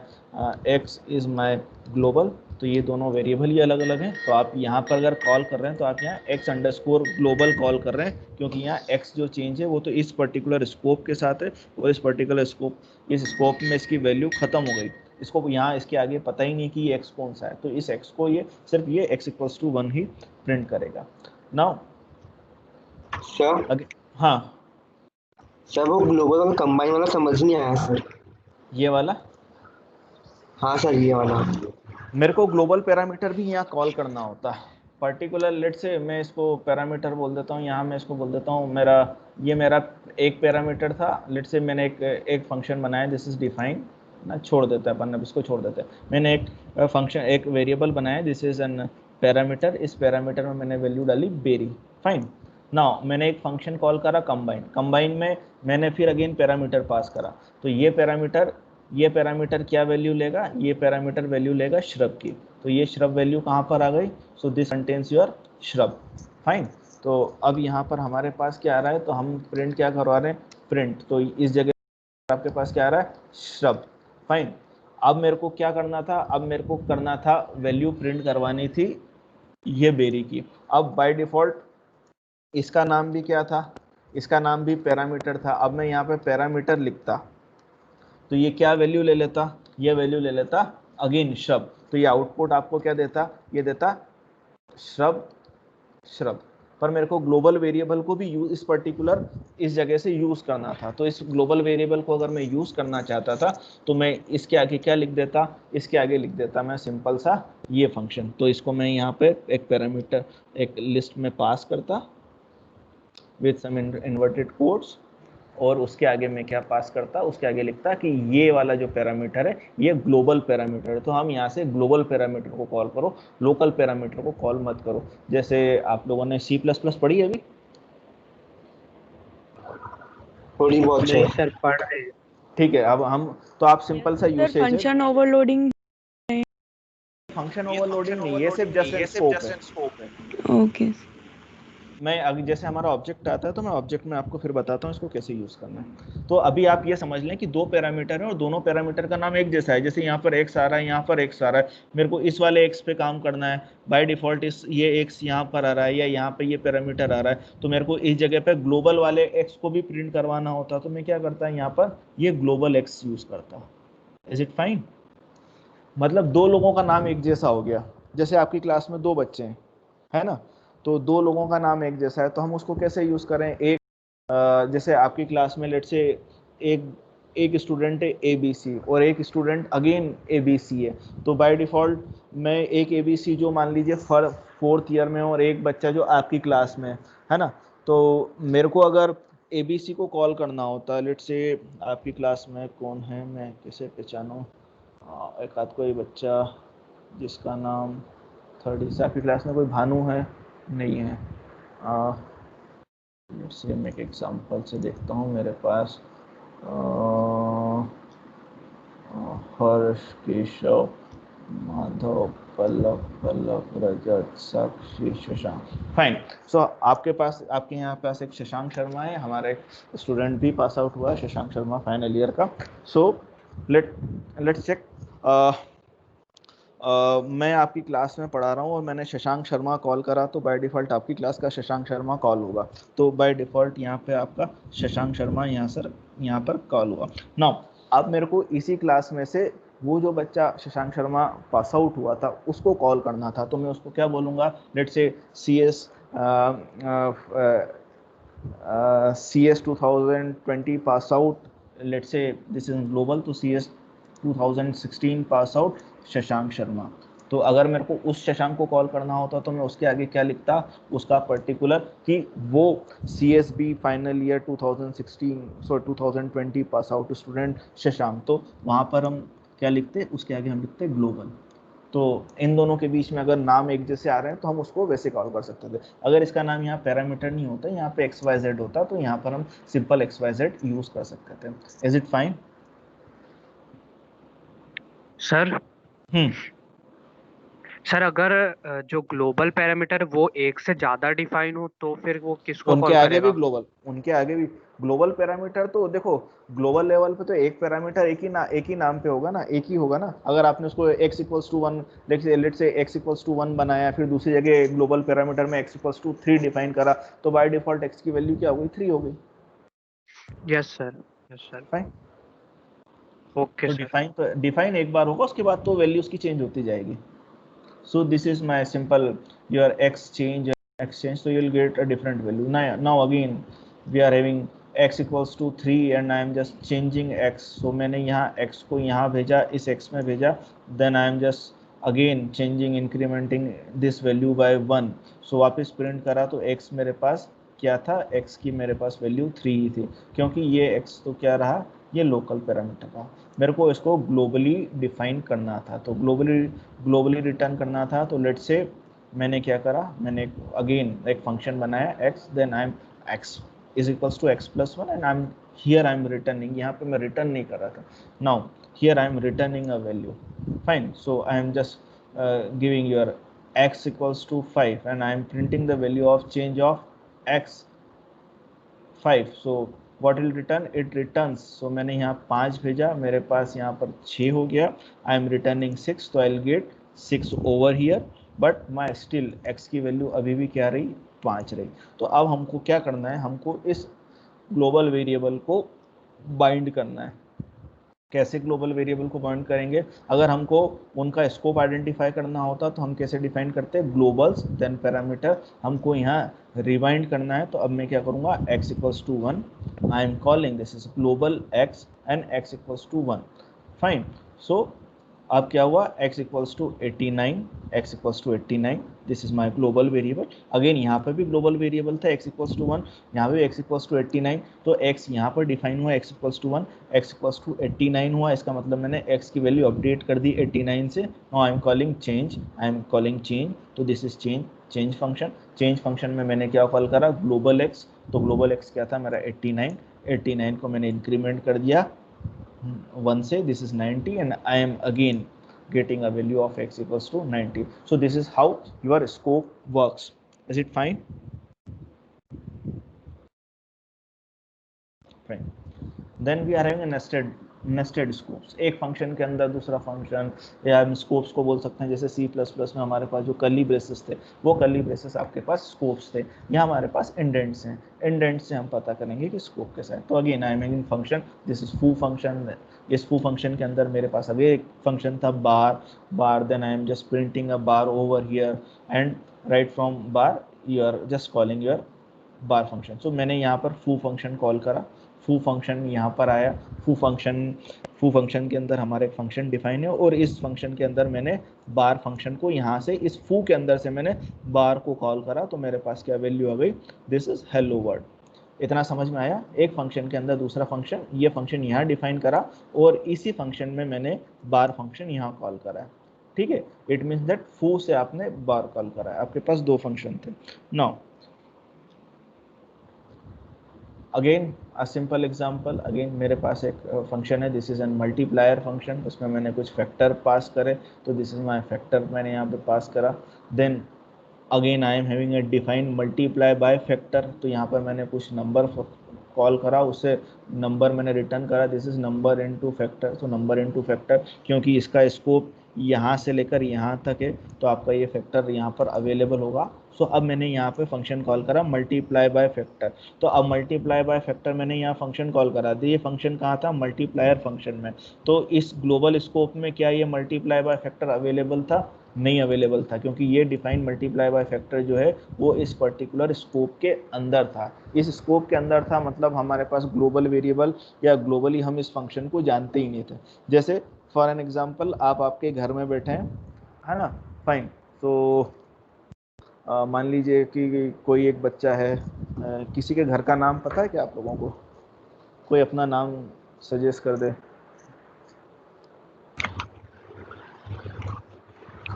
x is my global, तो ये दोनों वेरिएबल ही अलग अलग हैं। तो आप यहाँ पर अगर कॉल कर रहे हैं तो आप यहाँ x अंडरस्कोर ग्लोबल कॉल कर रहे हैं, क्योंकि यहाँ x जो चेंज है वो तो इस पर्टिकुलर स्कोप के साथ है, और इस पर्टिकुलर इस स्कोप में इसकी वैल्यू खत्म हो गई। इसको यहाँ इसके आगे पता ही नहीं कि ये x कौन सा है, तो इस x को ये सिर्फ ये x इक्वल्स टू 1 ही प्रिंट करेगा। नाउ सर हाँ सर वो ग्लोबल और कंबाइन वाला समझ नहीं आया सर। ये वाला, हाँ सर ये वाला मेरे को ग्लोबल पैरामीटर भी यहाँ कॉल करना होता है। पर्टिकुलर लेट से मैं इसको पैरामीटर बोल देता हूँ, यहाँ मैं इसको बोल देता हूँ ये मेरा एक पैरामीटर था। लेट से मैंने एक फंक्शन बनाया, दिस इज डिफाइन ना, छोड़ देता है पन्ना, इसको छोड़ देता है। मैंने एक फंक्शन एक वेरिएबल बनाया, दिस इज एन पैरामीटर। इस पैरामीटर में मैंने वैल्यू डाली बेरी। फाइन। नाउ मैंने एक फंक्शन कॉल करा कंबाइन में मैंने फिर अगेन पैरामीटर पास करा। तो ये पैरामीटर क्या वैल्यू लेगा, ये पैरामीटर वैल्यू लेगा श्रब की। तो ये श्रब वैल्यू कहाँ पर आ गई, so this contains your shrub. Fine. तो अब यहाँ पर हमारे पास क्या आ रहा है, तो हम प्रिंट क्या करवा रहे हैं, प्रिंट। तो इस जगह आपके पास क्या आ रहा है, श्रब। फाइन। अब मेरे को क्या करना था, अब मेरे को करना था वैल्यू प्रिंट करवानी थी ये बेरी की। अब बाय डिफॉल्ट इसका नाम भी क्या था, इसका नाम भी पैरामीटर था। अब मैं यहाँ पे पैरामीटर लिखता तो ये क्या वैल्यू ले लेता, ये वैल्यू ले लेता अगेन श्रब। तो ये आउटपुट आपको क्या देता, ये देता श्रब। पर मेरे को ग्लोबल वेरिएबल को भी इस पर्टिकुलर इस जगह से यूज़ करना था। तो इस ग्लोबल वेरिएबल को अगर मैं यूज़ करना चाहता था तो मैं इसके आगे क्या लिख देता, इसके आगे लिख देता मैं सिंपल सा ये फंक्शन। तो इसको मैं यहाँ पे एक पैरामीटर एक लिस्ट में पास करता विद सम इन्वर्टेड कोड्स, और उसके आगे मैं क्या पास करता, उसके आगे लिखता कि ये वाला जो पैरामीटर है ये ग्लोबल पैरामीटर है। तो हम यहाँ से ग्लोबल पैरामीटर को कॉल करो, लोकल पैरामीटर को कॉल मत करो। जैसे आप लोगों ने C++ पढ़ी है अभी, थोड़ी बहुत सर पढ़ रहे हैं। ठीक है। अब हम तो आप सिंपल सा यूसेज, फंक्शन ओवरलोडिंग नहीं, ये सिर्फ जस्ट स्कोप है। ओके। मैं अगर जैसे हमारा ऑब्जेक्ट आता है तो मैं ऑब्जेक्ट में आपको फिर बताता हूँ इसको कैसे यूज़ करना है। तो अभी आप ये समझ लें कि दो पैरामीटर हैं और दोनों पैरामीटर का नाम एक जैसा है। जैसे यहाँ पर x आ रहा है, यहाँ पर x आ रहा है, मेरे को इस वाले x पे काम करना है। बाय डिफॉल्ट ये x यहाँ पर आ रहा है या यहाँ पे ये पैरामीटर आ रहा है, तो मेरे को इस जगह पे ग्लोबल वाले x को भी प्रिंट करवाना होता तो मैं क्या करता, यहाँ पर ये ग्लोबल x यूज़ करता। Is it fine? मतलब दो लोगों का नाम एक जैसा हो गया। जैसे आपकी क्लास में दो बच्चे हैं, है ना, तो दो लोगों का नाम एक जैसा है, तो हम उसको कैसे यूज़ करें। जैसे आपकी क्लास में लेट से एक स्टूडेंट है ABC और एक स्टूडेंट अगेन ABC है, तो बाय डिफ़ॉल्ट मैं एक ABC जो मान लीजिए 4th ईयर में और एक बच्चा जो आपकी क्लास में है ना, तो मेरे को अगर ABC को कॉल करना होता है, लेट से आपकी क्लास में कौन है, मैं कैसे पहचानूँ, एक आध कोई बच्चा जिसका नाम 30 से आपकी क्लास में कोई भानु है, नहीं है। से मैं एक एग्जांपल से देखता हूँ, मेरे पास हर्ष, केशव, माधव, पल्लव, रजत, साक्षी, शशांक। फाइन। सो आपके यहाँ पास एक शशांक शर्मा है, हमारा एक स्टूडेंट भी पास आउट हुआ है, शशांक शर्मा फाइनल ईयर का। So let's check. मैं आपकी क्लास में पढ़ा रहा हूँ और मैंने शशांक शर्मा कॉल करा, तो बाय डिफ़ॉल्ट आपकी क्लास का शशांक शर्मा कॉल होगा। तो बाय डिफ़ॉल्ट यहाँ पे आपका शशांक शर्मा यहाँ पर कॉल हुआ। नाउ अब मेरे को इसी क्लास में से वो जो बच्चा शशांक शर्मा पास आउट हुआ था उसको कॉल करना था, तो मैं उसको क्या बोलूँगा? Let's say CS 2020 pass out, let's say this is global, तो CS 2016 pass out Shashank Sharma. तो अगर मेरे को उस शशांक को कॉल करना होता तो मैं उसके आगे क्या लिखता? उसका पर्टिकुलर कि वो CSB final year 2020 pass out student Shashank, तो वहाँ पर हम क्या लिखते? उसके आगे हम लिखते ग्लोबल। तो इन दोनों के बीच में अगर नाम एक जैसे आ रहे हैं तो हम उसको वैसे कॉल कर सकते थे। अगर इसका नाम यहाँ पैरामीटर नहीं होता, यहाँ पे XYZ होता, तो यहाँ पर हम सिंपल XYZ यूज कर सकते थे। Is it fine sir sir अगर जो ग्लोबल पैरामीटर वो एक से ज्यादा डिफाइन हो तो फिर वो किसको उनके कॉल आगे करेगा? भी ग्लोबल, उनके आगे भी ग्लोबल पैरामीटर। तो देखो ग्लोबल लेवल पे तो एक पैरामीटर एक ही नाम पे होगा ना, एक ही होगा ना। अगर आपने उसको x equals to 1, let's say x equals to 1 बनाया, फिर दूसरी जगह ग्लोबल पैरामीटर में x इक्वल्स टू 3 डिफाइन करा, तो बाय डिफॉल्ट x की वैल्यू क्या हो गई? 3 हो गई। Yes sir fine. ओके तो सर। डिफाइन एक बार होगा, उसके बाद तो वैल्यूज की चेंज होती जाएगी। So this is my simple your exchange, so you'll get a different value. Now again we are having x equals to 3 and I am just changing x. So मैंने यहाँ x को यहाँ भेजा, इस x में भेजा, then I am just again changing incrementing this value by 1. So वापस print करा तो x मेरे पास क्या था? x की मेरे पास वैल्यू 3 ही थी, क्योंकि ये x तो क्या रहा? ये लोकल पैरामीटर रहा। मेरे को इसको ग्लोबली डिफाइन करना था, तो ग्लोबली रिटर्न करना था। तो लेट्स से मैंने क्या करा? मैंने अगेन एक फंक्शन बनाया x, then I am x is equals to x+1 and I am returning, यहाँ पे मैं रिटर्न नहीं कर रहा था। Now here I am returning a value. Fine. So I am just giving your x equals to 5 and I am printing the value of change of x 5. So what will return? It returns. So मैंने यहाँ 5 भेजा, मेरे पास यहाँ पर 6 हो गया। I am returning 6, तो I'll get 6 over here, but my still x की वैल्यू अभी भी क्या रही? 5 रही। तो अब हमको क्या करना है? हमको इस ग्लोबल वेरिएबल को बाइंड करना है। कैसे ग्लोबल वेरिएबल को बाइंड करेंगे? अगर हमको उनका स्कोप आइडेंटिफाई करना होता तो हम कैसे डिफाइन करते हैं? Globals then parameter. हमको यहाँ रिवाइंड करना है, तो अब मैं क्या करूँगा? x equals to 1, I am calling this is global x and x equals to 1। Fine. So अब क्या हुआ? x equals to 89, x equals to 89, this is my global variable. Again यहाँ पर भी ग्लोबल वेरिएबल था x इक्वल्स टू 1, यहाँ भी x equals to 89, तो x यहाँ पर डिफाइन हुआ x equals to 1, x equals to 89 हुआ। इसका मतलब मैंने x की वैल्यू अपडेट कर दी 89 से। Now I am calling change, तो this is change function. Change function में मैंने क्या कॉल करा? Global x। तो ग्लोबल x क्या था मेरा? 89 को मैंने इंक्रीमेंट कर दिया 1 से, this is 90 and I am again getting a value of x equals to 90. So this is how your scope works. Is it fine? Fine. Then we are having a nested scopes. एक function के अंदर दूसरा function, या हम scopes को बोल सकते हैं। जैसे C++ में हमारे पास जो कर्ली ब्रेसेस थे, वो कर्ली ब्रेसेस आपके पास स्कोप्स थे। यहाँ हमारे पास इंडेंट्स हैं, इंडेंट्स से हम पता करेंगे कि स्कोप कैसा है। तो again I am using function, this is foo function. इस foo फंक्शन के अंदर मेरे पास अभी एक फंक्शन था bar, then I am just printing a bar over here and right from bar you are just calling your bar function. So मैंने यहाँ पर foo फंक्शन कॉल करा, foo फंक्शन यहाँ पर आया। foo फंक्शन के अंदर हमारे फंक्शन डिफाइन है, और इस फंक्शन के अंदर मैंने बार फंक्शन को यहाँ से इस foo के अंदर से मैंने बार को कॉल करा, तो मेरे पास क्या वैल्यू आ गई? This is hello world. इतना समझ में आया? एक फंक्शन के अंदर दूसरा फंक्शन, ये फंक्शन यहाँ डिफाइन करा और इसी फंक्शन में मैंने बार फंक्शन यहाँ कॉल करा है। ठीक है, इट मीन्स दैट foo से आपने बार कॉल करा है। आपके पास दो फंक्शन थे। Now again a simple example, again मेरे पास एक फंक्शन है, this is N multiplier function. उसमें मैंने कुछ फैक्टर पास करे, तो दिस इज माय फैक्टर मैंने यहाँ पे पास करा। Then again I am having a define multiply by factor, तो यहाँ पर मैंने कुछ नंबर कॉल करा, उससे नंबर मैंने रिटर्न करा, this is number into factor. तो नंबर इनटू फैक्टर, क्योंकि इसका स्कोप यहाँ से लेकर यहाँ तक है तो आपका ये फैक्टर यहाँ पर अवेलेबल होगा। सो अब मैंने यहाँ पे फंक्शन कॉल करा मल्टीप्लाई बाय फैक्टर। तो अब मल्टीप्लाई बाय फैक्टर मैंने यहाँ फंक्शन कॉल करा, तो ये फंक्शन कहाँ था, मल्टीप्लायर फंक्शन में। तो इस ग्लोबल स्कोप में क्या ये मल्टीप्लाई बाय फैक्टर अवेलेबल था, नहीं अवेलेबल था, क्योंकि ये डिफाइन मल्टीप्लाई बाय फैक्टर जो है वो इस पर्टिकुलर स्कोप के अंदर था। इस स्कोप के अंदर था मतलब हमारे पास ग्लोबल वेरिएबल या ग्लोबली हम इस फंक्शन को जानते ही नहीं थे। जैसे फॉर एन एग्जांपल आप आपके घर में बैठे हैं, है ना, फाइन। तो मान लीजिए कि कोई एक बच्चा है, किसी के घर का नाम पता है क्या आप लोगों को? कोई अपना नाम सजेस्ट कर दे।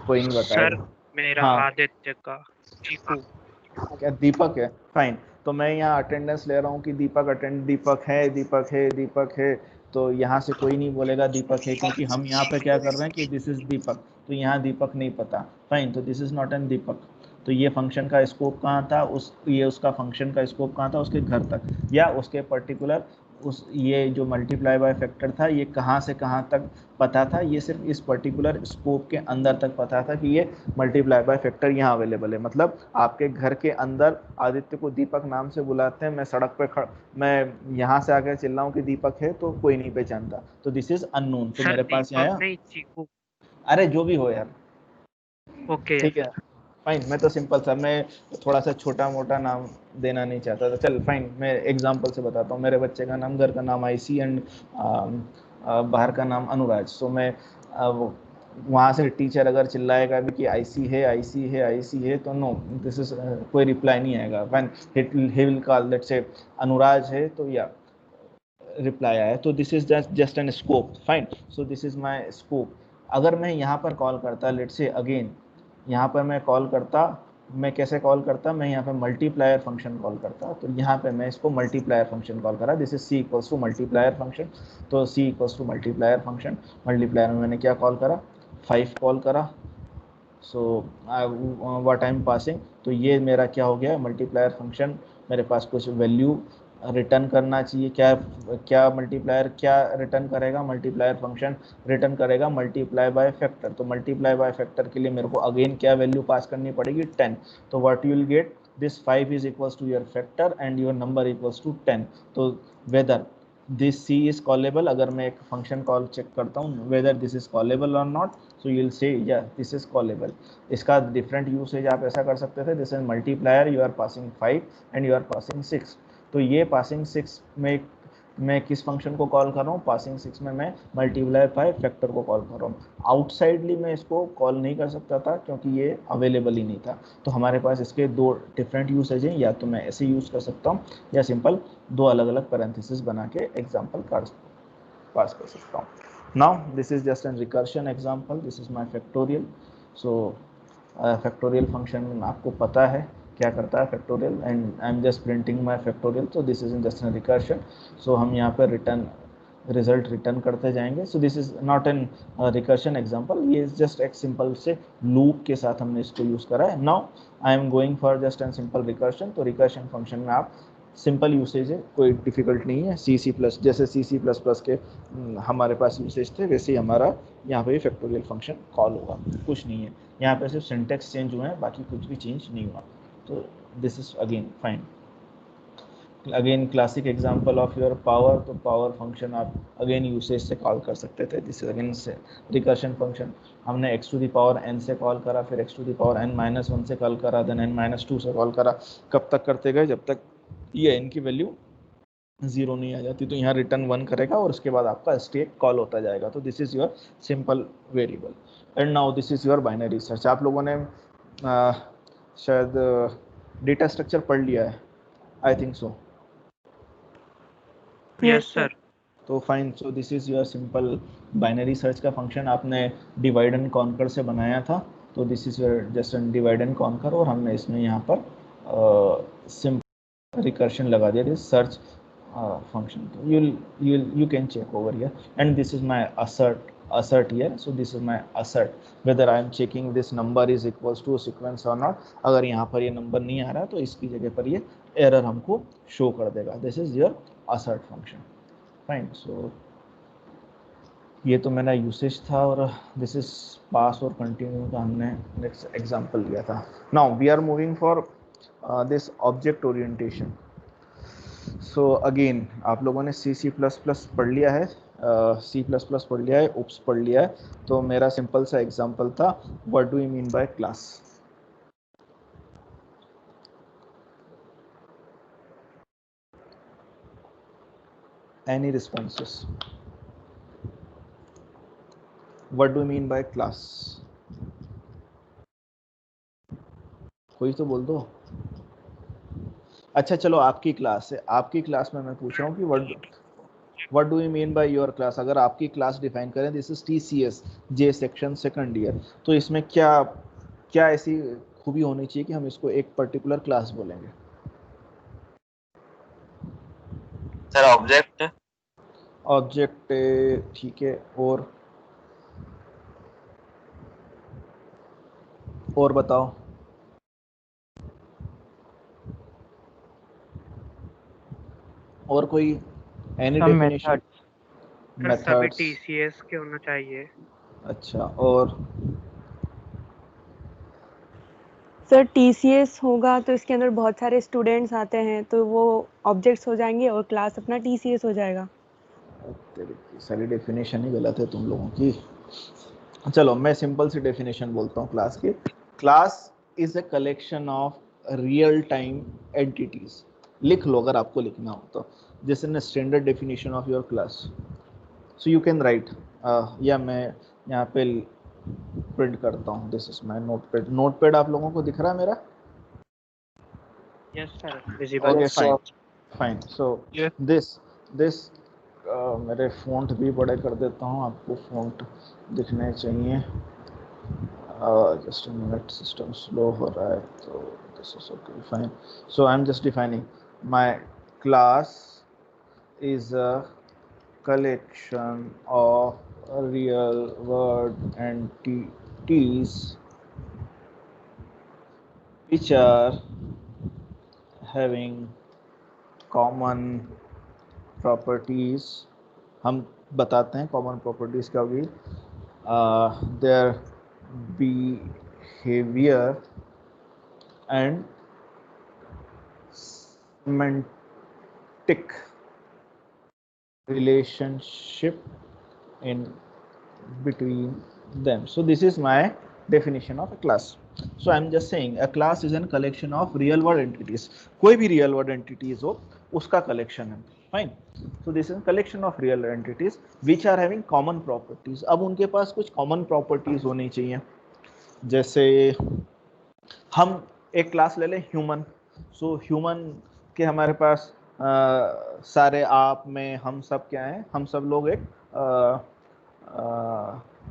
कोई नहीं बताएगा। सर मेरा हाँ, आदित्य का चीकू। क्या दीपक है? फाइन। तो मैं यहाँ अटेंडेंस ले रहा हूँ कि दीपक है, दीपक है, दीपक है। तो यहाँ से कोई नहीं बोलेगा दीपक है, क्योंकि हम यहाँ पे क्या कर रहे हैं कि दिस इज दीपक, तो यहाँ दीपक नहीं पता। फाइन, तो दिस इज नॉट एन दीपक। तो ये फंक्शन का स्कोप कहाँ था, ये उसका फंक्शन का स्कोप कहाँ था, उसके घर तक, या उसके पर्टिकुलर उस ये जो मल्टीप्लाई बाय फैक्टर था ये कहाँ से कहाँ तक पता था, ये सिर्फ इस पर्टिकुलर स्कोप के अंदर तक पता था कि ये मल्टीप्लाई बाय फैक्टर यहाँ अवेलेबल है। मतलब आपके घर के अंदर आदित्य को दीपक नाम से बुलाते हैं, मैं सड़क पे मैं यहाँ से आकर चिल्ला रहा हूँ कि दीपक है तो कोई नहीं पहचानता, तो दिस इज अननोन। तो सर मेरे पास यहाँ दीपक आया, नहीं चीकू। अरे जो भी हो यार, ओके ठीक है फाइन। मैं तो सिंपल सा, मैं थोड़ा सा छोटा मोटा नाम देना नहीं चाहता था। चल फाइन, मैं एग्जांपल से बताता हूँ। मेरे बच्चे का नाम, घर का नाम आईसी एंड बाहर का नाम अनुराज। सो मैं वहाँ से टीचर अगर चिल्लाएगा भी कि आईसी है, आईसी है, आईसी है, तो नो, दिस इज कोई रिप्लाई नहीं आएगा। When he will call, let's say Anuraj है तो या रिप्लाई आया, तो this is just N scope. Fine, so this is my scope. अगर मैं यहाँ पर कॉल करता, लेट्स से अगेन यहाँ पर मैं कॉल करता, मैं कैसे कॉल करता, मैं यहाँ पे मल्टीप्लायर फंक्शन कॉल करता। तो यहाँ पे मैं इसको मल्टीप्लायर फंक्शन कॉल करा, this is C equals to multiplier function. तो C equals to multiplier function, multiplier में मैंने क्या कॉल करा, 5 कॉल करा। So what I am passing, तो ये मेरा क्या हो गया, मल्टीप्लायर फंक्शन। मेरे पास कुछ वैल्यू रिटर्न करना चाहिए, क्या क्या मल्टीप्लायर क्या रिटर्न करेगा, मल्टीप्लायर फंक्शन रिटर्न करेगा मल्टीप्लाई बाय फैक्टर। तो मल्टीप्लाई बाय फैक्टर के लिए मेरे को अगेन क्या वैल्यू पास करनी पड़ेगी, 10। तो what you will get, this 5 is equals to your factor and your number equals to 10। तो whether this C is callable, अगर मैं एक फंक्शन कॉल चेक करता हूँ वेदर दिस इज कॉलेबल और not, so you will say या this is callable. इसका different usage आप ऐसा कर सकते थे, this is multiplier, you are passing 5 and you are passing 6। तो ये पासिंग 6 में मैं किस फंक्शन को कॉल कर रहा हूँ, पासिंग 6 में मैं मल्टीप्लाई बाय फैक्टर को कॉल कर रहा हूँ। आउटसाइडली मैं इसको कॉल नहीं कर सकता था क्योंकि ये अवेलेबल ही नहीं था। तो हमारे पास इसके दो डिफरेंट यूसेज हैं, या तो मैं ऐसे यूज़ कर सकता हूँ या सिंपल दो अलग अलग पैरेंथेसिस बना के एग्जाम्पल पास कर सकता हूँ। Now this is just an recursion example, this is my factorial. So factorial function आपको पता है क्या करता है factorial, and I am just printing my factorial. तो this is in just an recursion. So हम यहाँ पर रिजल्ट रिटर्न करते जाएंगे। So this is not an recursion example, ये जस्ट एक सिंपल से लूप के साथ हमने इसको यूज़ करा है। Now I am going for just an simple recursion. तो रिकर्शन फंक्शन में आप सिंपल यूसेज है, कोई डिफिकल्ट नहीं है। सी प्लस, जैसे सी प्लस प्लस के हमारे पास यूसेज थे वैसे ही हमारा यहाँ पे फैक्टोरियल फंक्शन कॉल होगा, कुछ नहीं है यहाँ पे, सिर्फ सिंटेक्स चेंज हुआ है, बाकी कुछ भी चेंज नहीं हुआ। तो this is again fine. Again classic example of your power, तो पावर फंक्शन आप अगेन यूसेज से कॉल कर सकते थे। This is again say recursion function. हमने x to the power n से कॉल करा, फिर x to the power n-1 से कॉल करा, देन n-2 से कॉल करा। कब तक करते गए, जब तक ये n की वैल्यू 0 नहीं आ जाती। तो यहाँ रिटर्न 1 करेगा और उसके बाद आपका स्टेट कॉल होता जाएगा। तो this is your simple variable. And now this is your binary search. आप लोगों ने शायद डेटा स्ट्रक्चर पढ़ लिया है, I think so. Yes sir. तो fine, so this is your simple binary search का फंक्शन आपने डिवाइड एंड कॉन्कर से बनाया था। तो this is your just an divide and conquer, और हमने इसमें यहाँ पर सिंपल रिकर्शन लगा दिया, this search function. You can check over here, and this is my assert here. So this is my assert, whether I am checking this number is equals to sequence or not. अगर यहाँ पर ये number नहीं आ रहा तो इसकी जगह पर ये एरर हमको शो कर देगा. This is your assert function. Fine. So ये तो मेरा यूसेज था और दिस इज पास और कंटिन्यू का हमने नेक्स्ट एग्जांपल लिया था. Now we are moving for this object orientation. So again आप लोगों ने C++ पढ़ लिया है, C++ पढ़ लिया है, OOPS पढ़ लिया है. तो मेरा सिंपल सा एग्जांपल था, what do you mean by class. Any responses? What do you mean by class? कोई तो बोल दो. अच्छा चलो, आपकी क्लास है, आपकी क्लास में मैं पूछ रहा हूँ कि what do you mean by your class. अगर आपकी क्लास डिफाइन करें, this is TCS J section second year, तो इसमें क्या क्या ऐसी खूबी होनी चाहिए कि हम इसको एक पर्टिकुलर क्लास बोलेंगे. Sir object. ऑब्जेक्ट ठीक है. और बताओ. और कोई एनी डेफिनेशन? सर सभी मेथड्स. TCS के होना चाहिए. अच्छा. और सर TCS होगा तो इसके अंदर बहुत सारे स्टूडेंट्स आते हैं तो वो ऑब्जेक्ट्स हो जाएंगे और क्लास अपना TCS हो जाएगा. तेरी सारी डेफिनेशन ही गलत है तुम लोगों की. चलो मैं सिंपल सी डेफिनेशन बोलता हूँ क्लास की. Class is a collection of real time entities. लिख लो अगर आपको लिखना हो तो. This is standard definition of your class. So you can write, या मैं यहाँ पे प्रिंट करता हूँ. This is my notepad. Notepad आप लोगों को दिख रहा है मेरा? Yes sir, visible. Okay Yes, fine. sir. Fine. So Yes. This मेरे फ़ॉन्ट भी बड़े कर देता हूँ, आपको फ़ॉन्ट दिखने चाहिए. Just a minute, system slow हो रहा है तो this is okay fine. So I am just defining my class is a collection of real world entities which are having common properties. हम बताते हैं कॉमन प्रॉपर्टीज क्या होगी. their behavior and semantic relationship in between them. So this is my definition of a class. So I am just saying a class is a collection of real world entities. कोई भी real world entities हो उसका collection है. Fine. So this is a collection of real entities which are having common properties. अब उनके पास कुछ common properties होनी चाहिए. जैसे हम एक क्लास ले लें ह्यूमन. सो ह्यूमन के हमारे पास सारे आप में हम सब क्या हैं, हम सब लोग एक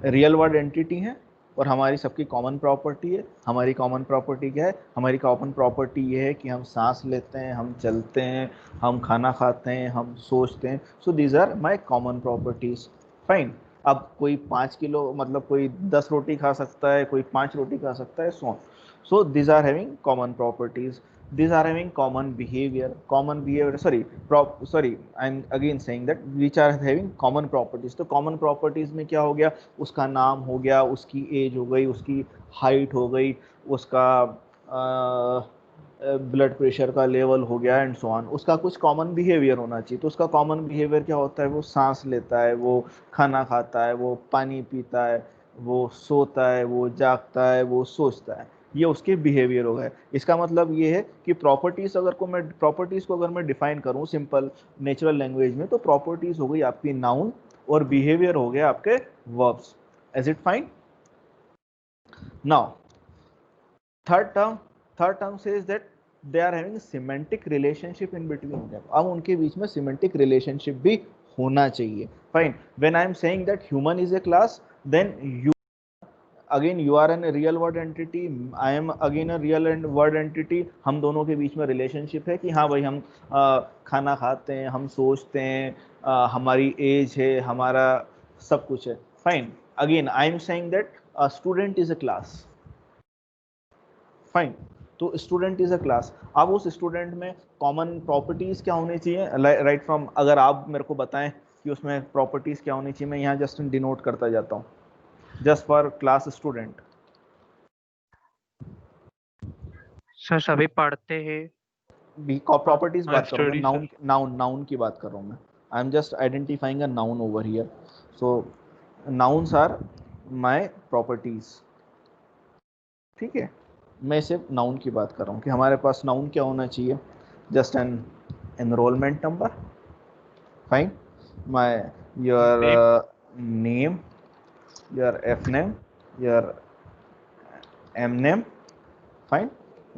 रियल वर्ल्ड एंटिटी हैं और हमारी सबकी कॉमन प्रॉपर्टी है. हमारी कॉमन प्रॉपर्टी क्या है? हमारी कॉमन प्रॉपर्टी ये है कि हम सांस लेते हैं, हम चलते हैं, हम खाना खाते हैं, हम सोचते हैं. So these are my common properties. Fine. अब कोई 5 किलो मतलब कोई 10 रोटी खा सकता है, कोई 5 रोटी खा सकता है, so these are having common properties. These are having common behavior. I'm again saying that which are having common properties. तो common properties में क्या हो गया? उसका नाम हो गया, उसकी एज हो गई, उसकी हाइट हो गई, उसका ब्लड प्रेशर का लेवल हो गया एंड सो ऑन. उसका कुछ कॉमन बिहेवियर होना चाहिए. तो उसका कॉमन बिहेवियर क्या होता है? वो सांस लेता है, वो खाना खाता है, वो पानी पीता है, वो सोता है, वो जागता है, वो सोचता है. ये उसके बिहेवियर हो गए. इसका मतलब ये है कि प्रॉपर्टीज को अगर मैं डिफाइन करूं सिंपल नेचुरल लैंग्वेज में, तो प्रॉपर्टीज हो गई आपकी नाउन और बिहेवियर हो गया आपके verbs. Is it fine? Now third term says that they are having semantic relationship in between them. अब उनके बीच में सिमेंटिक रिलेशनशिप भी होना चाहिए. Fine. When I am saying that human is a class, then you again you are a real world entity, I am again a real world entity. हम दोनों के बीच में रिलेशनशिप है कि हाँ भाई हम खाना खाते हैं, हम सोचते हैं, हमारी एज है, हमारा सब कुछ है. Fine. Again, I am saying that a student is a class. Fine. तो स्टूडेंट इज अ क्लास. अब उस स्टूडेंट में कॉमन प्रॉपर्टीज क्या होनी चाहिए, राइट फ्रॉम, अगर आप मेरे को बताएं कि उसमें प्रॉपर्टीज क्या होनी चाहिए, मैं यहाँ जस्ट डिनोट करता जाता हूँ, just for class student. Sir सभी पढ़ते हैं. प्रॉपर्टीज बात कर रहा हूँ, study, नाउन की बात कर रहा हूँ मैं. I am just identifying a noun over here. So nouns are my properties. ठीक है, मैं सिर्फ नाउन की बात कर रहा हूँ कि हमारे पास नाउन क्या होना चाहिए. Just an enrolment number. Fine. My your name, your F name, your M name. Fine.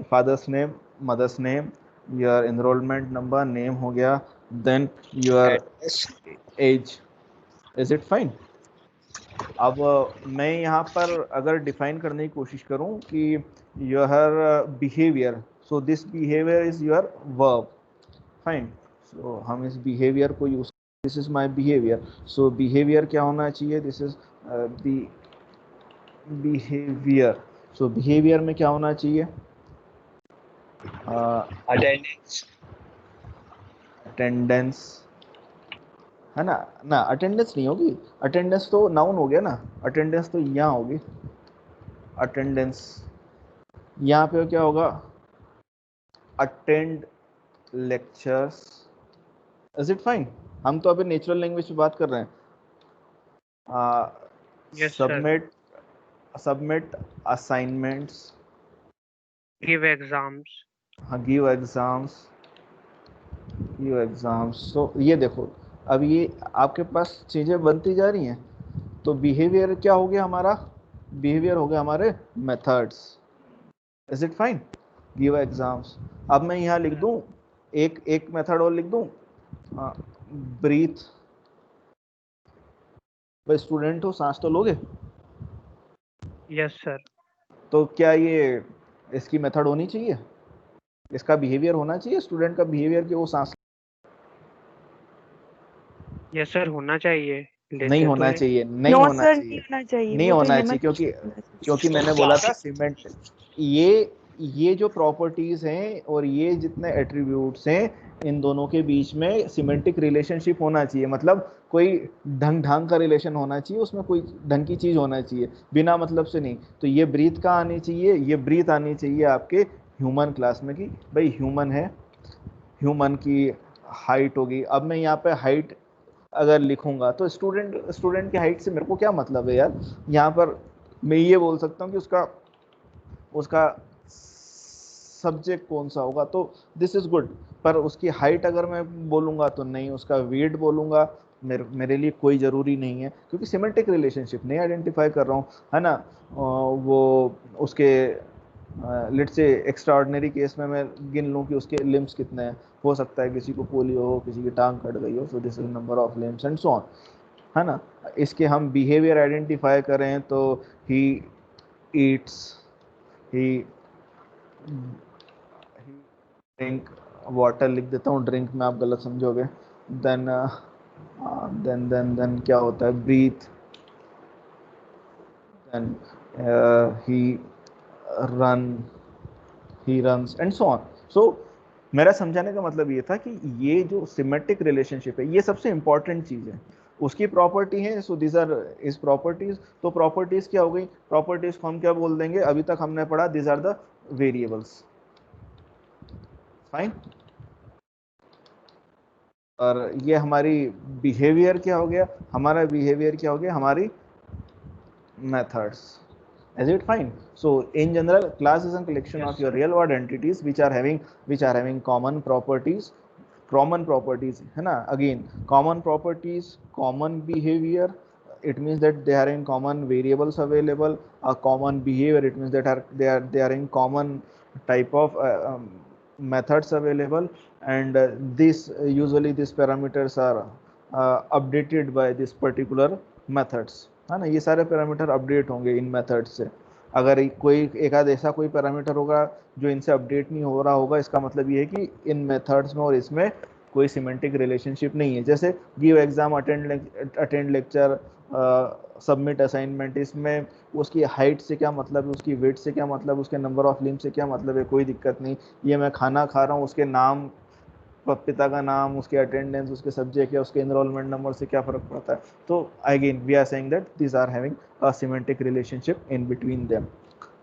Father's name, mother's name, your enrolment number, name हो गया, then your age. Is it fine? अब मैं यहाँ पर अगर डिफाइन करने की कोशिश करूँ कि your behaviour, so this behaviour is your verb. Fine. So हम इस बिहेवियर को use, this is my behaviour. So behaviour क्या होना चाहिए, this is behaviour. So behaviour में क्या होना चाहिए, अटेंडेंस है ना. ना अटेंडेंस नहीं होगी, अटेंडेंस तो नाउन हो गया ना, अटेंडेंस तो यहाँ होगी. अटेंडेंस यहाँ पे क्या होगा, attend lectures. Is it fine? हम तो अभी नेचुरल लैंग्वेज पे बात कर रहे हैं. Yes, sir. Submit assignments, Give exams. Give exams, give exams. तो ये देखो, अब ये आपके पास चीज़ें बनती जा रही हैं. तो बिहेवियर क्या हो गया हमारा, बिहेवियर हो गया हमारे methods. Is it fine? Give exams. अब मैं यहाँ लिख दूँ एक मेथड और लिख दूँ, ब्रीथ. भाई स्टूडेंट हो, सांस तो लोगे. Yes, sir. तो क्या ये इसकी मेथड होनी चाहिए, इसका बिहेवियर होना चाहिए, स्टूडेंट का बिहेवियर कि वो सांस. Yes, sir. होना चाहिए. लेते नहीं तो होना हैं. चाहिए, नहीं नो होना सर, चाहिए, नहीं होना चाहिए. नहीं वो तो होना हेमंत चाहिए, क्योंकि होना चाहिए. क्योंकि मैंने बोला था सीमेंट, ये जो प्रॉपर्टीज हैं और ये जितने एट्रीब्यूट्स हैं, इन दोनों के बीच में सिमेंटिक रिलेशनशिप होना चाहिए. मतलब कोई ढंग का रिलेशन होना चाहिए, उसमें कोई ढंग की चीज होना चाहिए, बिना मतलब से नहीं. तो ये ब्रीथ का आनी चाहिए, ये ब्रीथ आनी चाहिए आपके ह्यूमन क्लास में कि भाई ह्यूमन है, ह्यूमन की हाइट होगी. अब मैं यहाँ पे हाइट अगर लिखूंगा तो स्टूडेंट की हाइट से मेरे को क्या मतलब है यार. यहाँ पर मैं ये बोल सकता हूँ कि उसका सब्जेक्ट कौन सा होगा, तो दिस इज गुड. पर उसकी हाइट अगर मैं बोलूँगा तो नहीं, उसका वेट बोलूँगा, मेरे लिए कोई ज़रूरी नहीं है, क्योंकि सिमेंटिक रिलेशनशिप नहीं आइडेंटिफाई कर रहा हूँ, है ना. वो उसके let's say extra ordinary case में मैं गिन लूँ कि उसके लिम्स कितने हैं. हो सकता है किसी को पोलियो हो, किसी की टांग कट गई हो, सो this is number of limbs and so on, है ना. इसके हम बिहेवियर आइडेंटिफाई करें तो he eats, he drink water लिख देता हूँ, ड्रिंक में आप गलत समझोगे. देन देन क्या होता है, breath. Then he runs and so on. So मेरा समझाने का मतलब ये था कि ये जो सिमेट्रिक रिलेशनशिप है, ये सबसे इंपॉर्टेंट चीज है. उसकी प्रॉपर्टी है, so these are is properties. तो प्रॉपर्टीज क्या हो गई, प्रॉपर्टीज को हम क्या बोल देंगे, अभी तक हमने पढ़ा, these are the variables. Fine. और ये हमारी बिहेवियर क्या हो गया, हमारा बिहेवियर क्या हो गया, हमारी methods. Is it fine? So in general, class is a collection Yes, of your sir. real world entities which are having common properties, है ना. Again, common properties, common behavior, it means that they are in common variables available. A common behavior, it means that they are in common type of methods available. And usually these parameters are updated by this particular methods, है ना. ये सारे parameter update होंगे इन method से. अगर कोई एक आध ऐसा कोई पैरामीटर होगा जो इनसे अपडेट नहीं हो रहा होगा, इसका मतलब ये है कि इन मेथड्स में और इसमें कोई सिमेंटिक रिलेशनशिप नहीं है. जैसे give exam, attend lecture, submit assignment, इसमें उसकी हाइट से क्या मतलब है, उसकी वेट से क्या मतलब, उसके नंबर ऑफ लिम्ब से क्या मतलब है, कोई दिक्कत नहीं। ये मैं खाना खा रहा हूँ, उसके नाम, पिता का नाम, उसके अटेंडेंस, उसके सब्जेक्ट या उसके एनरोलमेंट नंबर से क्या फर्क पड़ता है। तो again we are saying that these are having a semantic relationship in between them.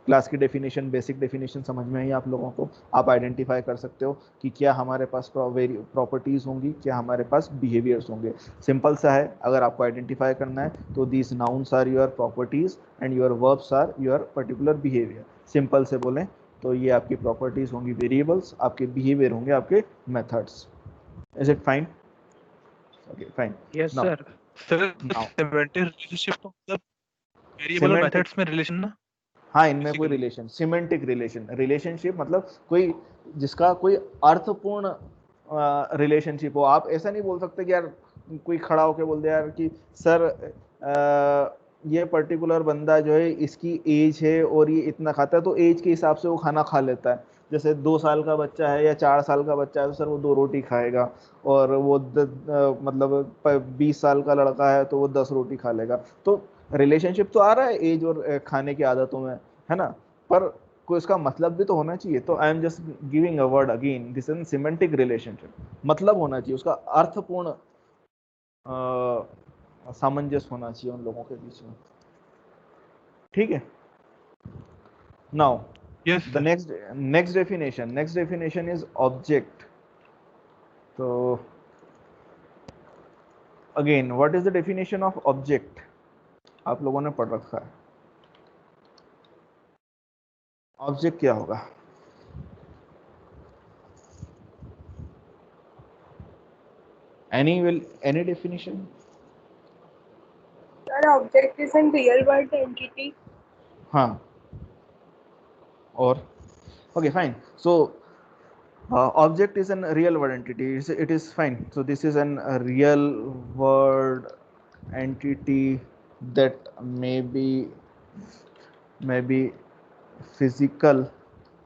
Class की डेफिनेशन, बेसिक डेफिनेशन समझ में आई आप लोगों को। आप आइडेंटिफाई कर सकते हो कि क्या हमारे पास प्रॉपर्टीज होंगी, क्या हमारे पास बिहेवियर्स होंगे। सिंपल सा है, अगर आपको आइडेंटिफाई करना है तो these nouns are your properties and your verbs are your particular behaviour. Simple से बोलें तो ये आपकी प्रॉपर्टीज होंगी वेरिएबल्स, आपके बिहेवियर होंगे आपके methods. Is it fine? Okay fine. Yes now sir. Sir now semantic relationship तो मतलब वेरिएबल और सिमेंटिक, मेथड्स में रिलेशन ना, हाँ इनमें कोई basically. Relation, semantic relation, relationship मतलब कोई जिसका कोई अर्थपूर्ण रिलेशनशिप हो। आप ऐसा नहीं बोल सकते कि यार कोई खड़ा होके बोल दे यार कि सर ये पर्टिकुलर बंदा जो है इसकी एज है और ये इतना खाता है तो एज के हिसाब से वो खाना खा लेता है। जैसे 2 साल का बच्चा है या 4 साल का बच्चा है तो सर वो 2 रोटी खाएगा, और वो मतलब 20 साल का लड़का है तो वो 10 रोटी खा लेगा। तो रिलेशनशिप तो आ रहा है एज और खाने की आदतों में, है ना, पर कोई उसका मतलब भी तो होना चाहिए। तो I am just giving a word again, this is semantic relationship, मतलब होना चाहिए, उसका अर्थपूर्ण सामंजस्य होना चाहिए उन लोगों के बीच में। ठीक है। Now yes the sir. next definition is object. So again, what is the definition of object? आप लोगों ने पढ़ रखा है, ऑब्जेक्ट क्या होगा? any definition? Sir, object is a real world entity. हाँ, और okay fine. So object is an real world entity. It is fine. So this is an a real world entity that may be physical,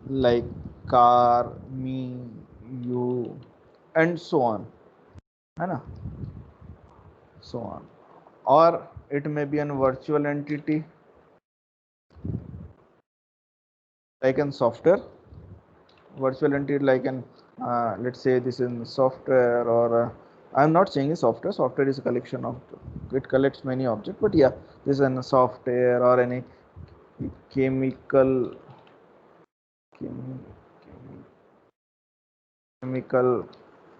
like car, me, you, and so on, है ना, so on. Or it may be an virtual entity like an software, virtual entity like an let's say this is software, or I'm not saying software is a collection of, it collects many objects, but yeah, this is a software or any chemical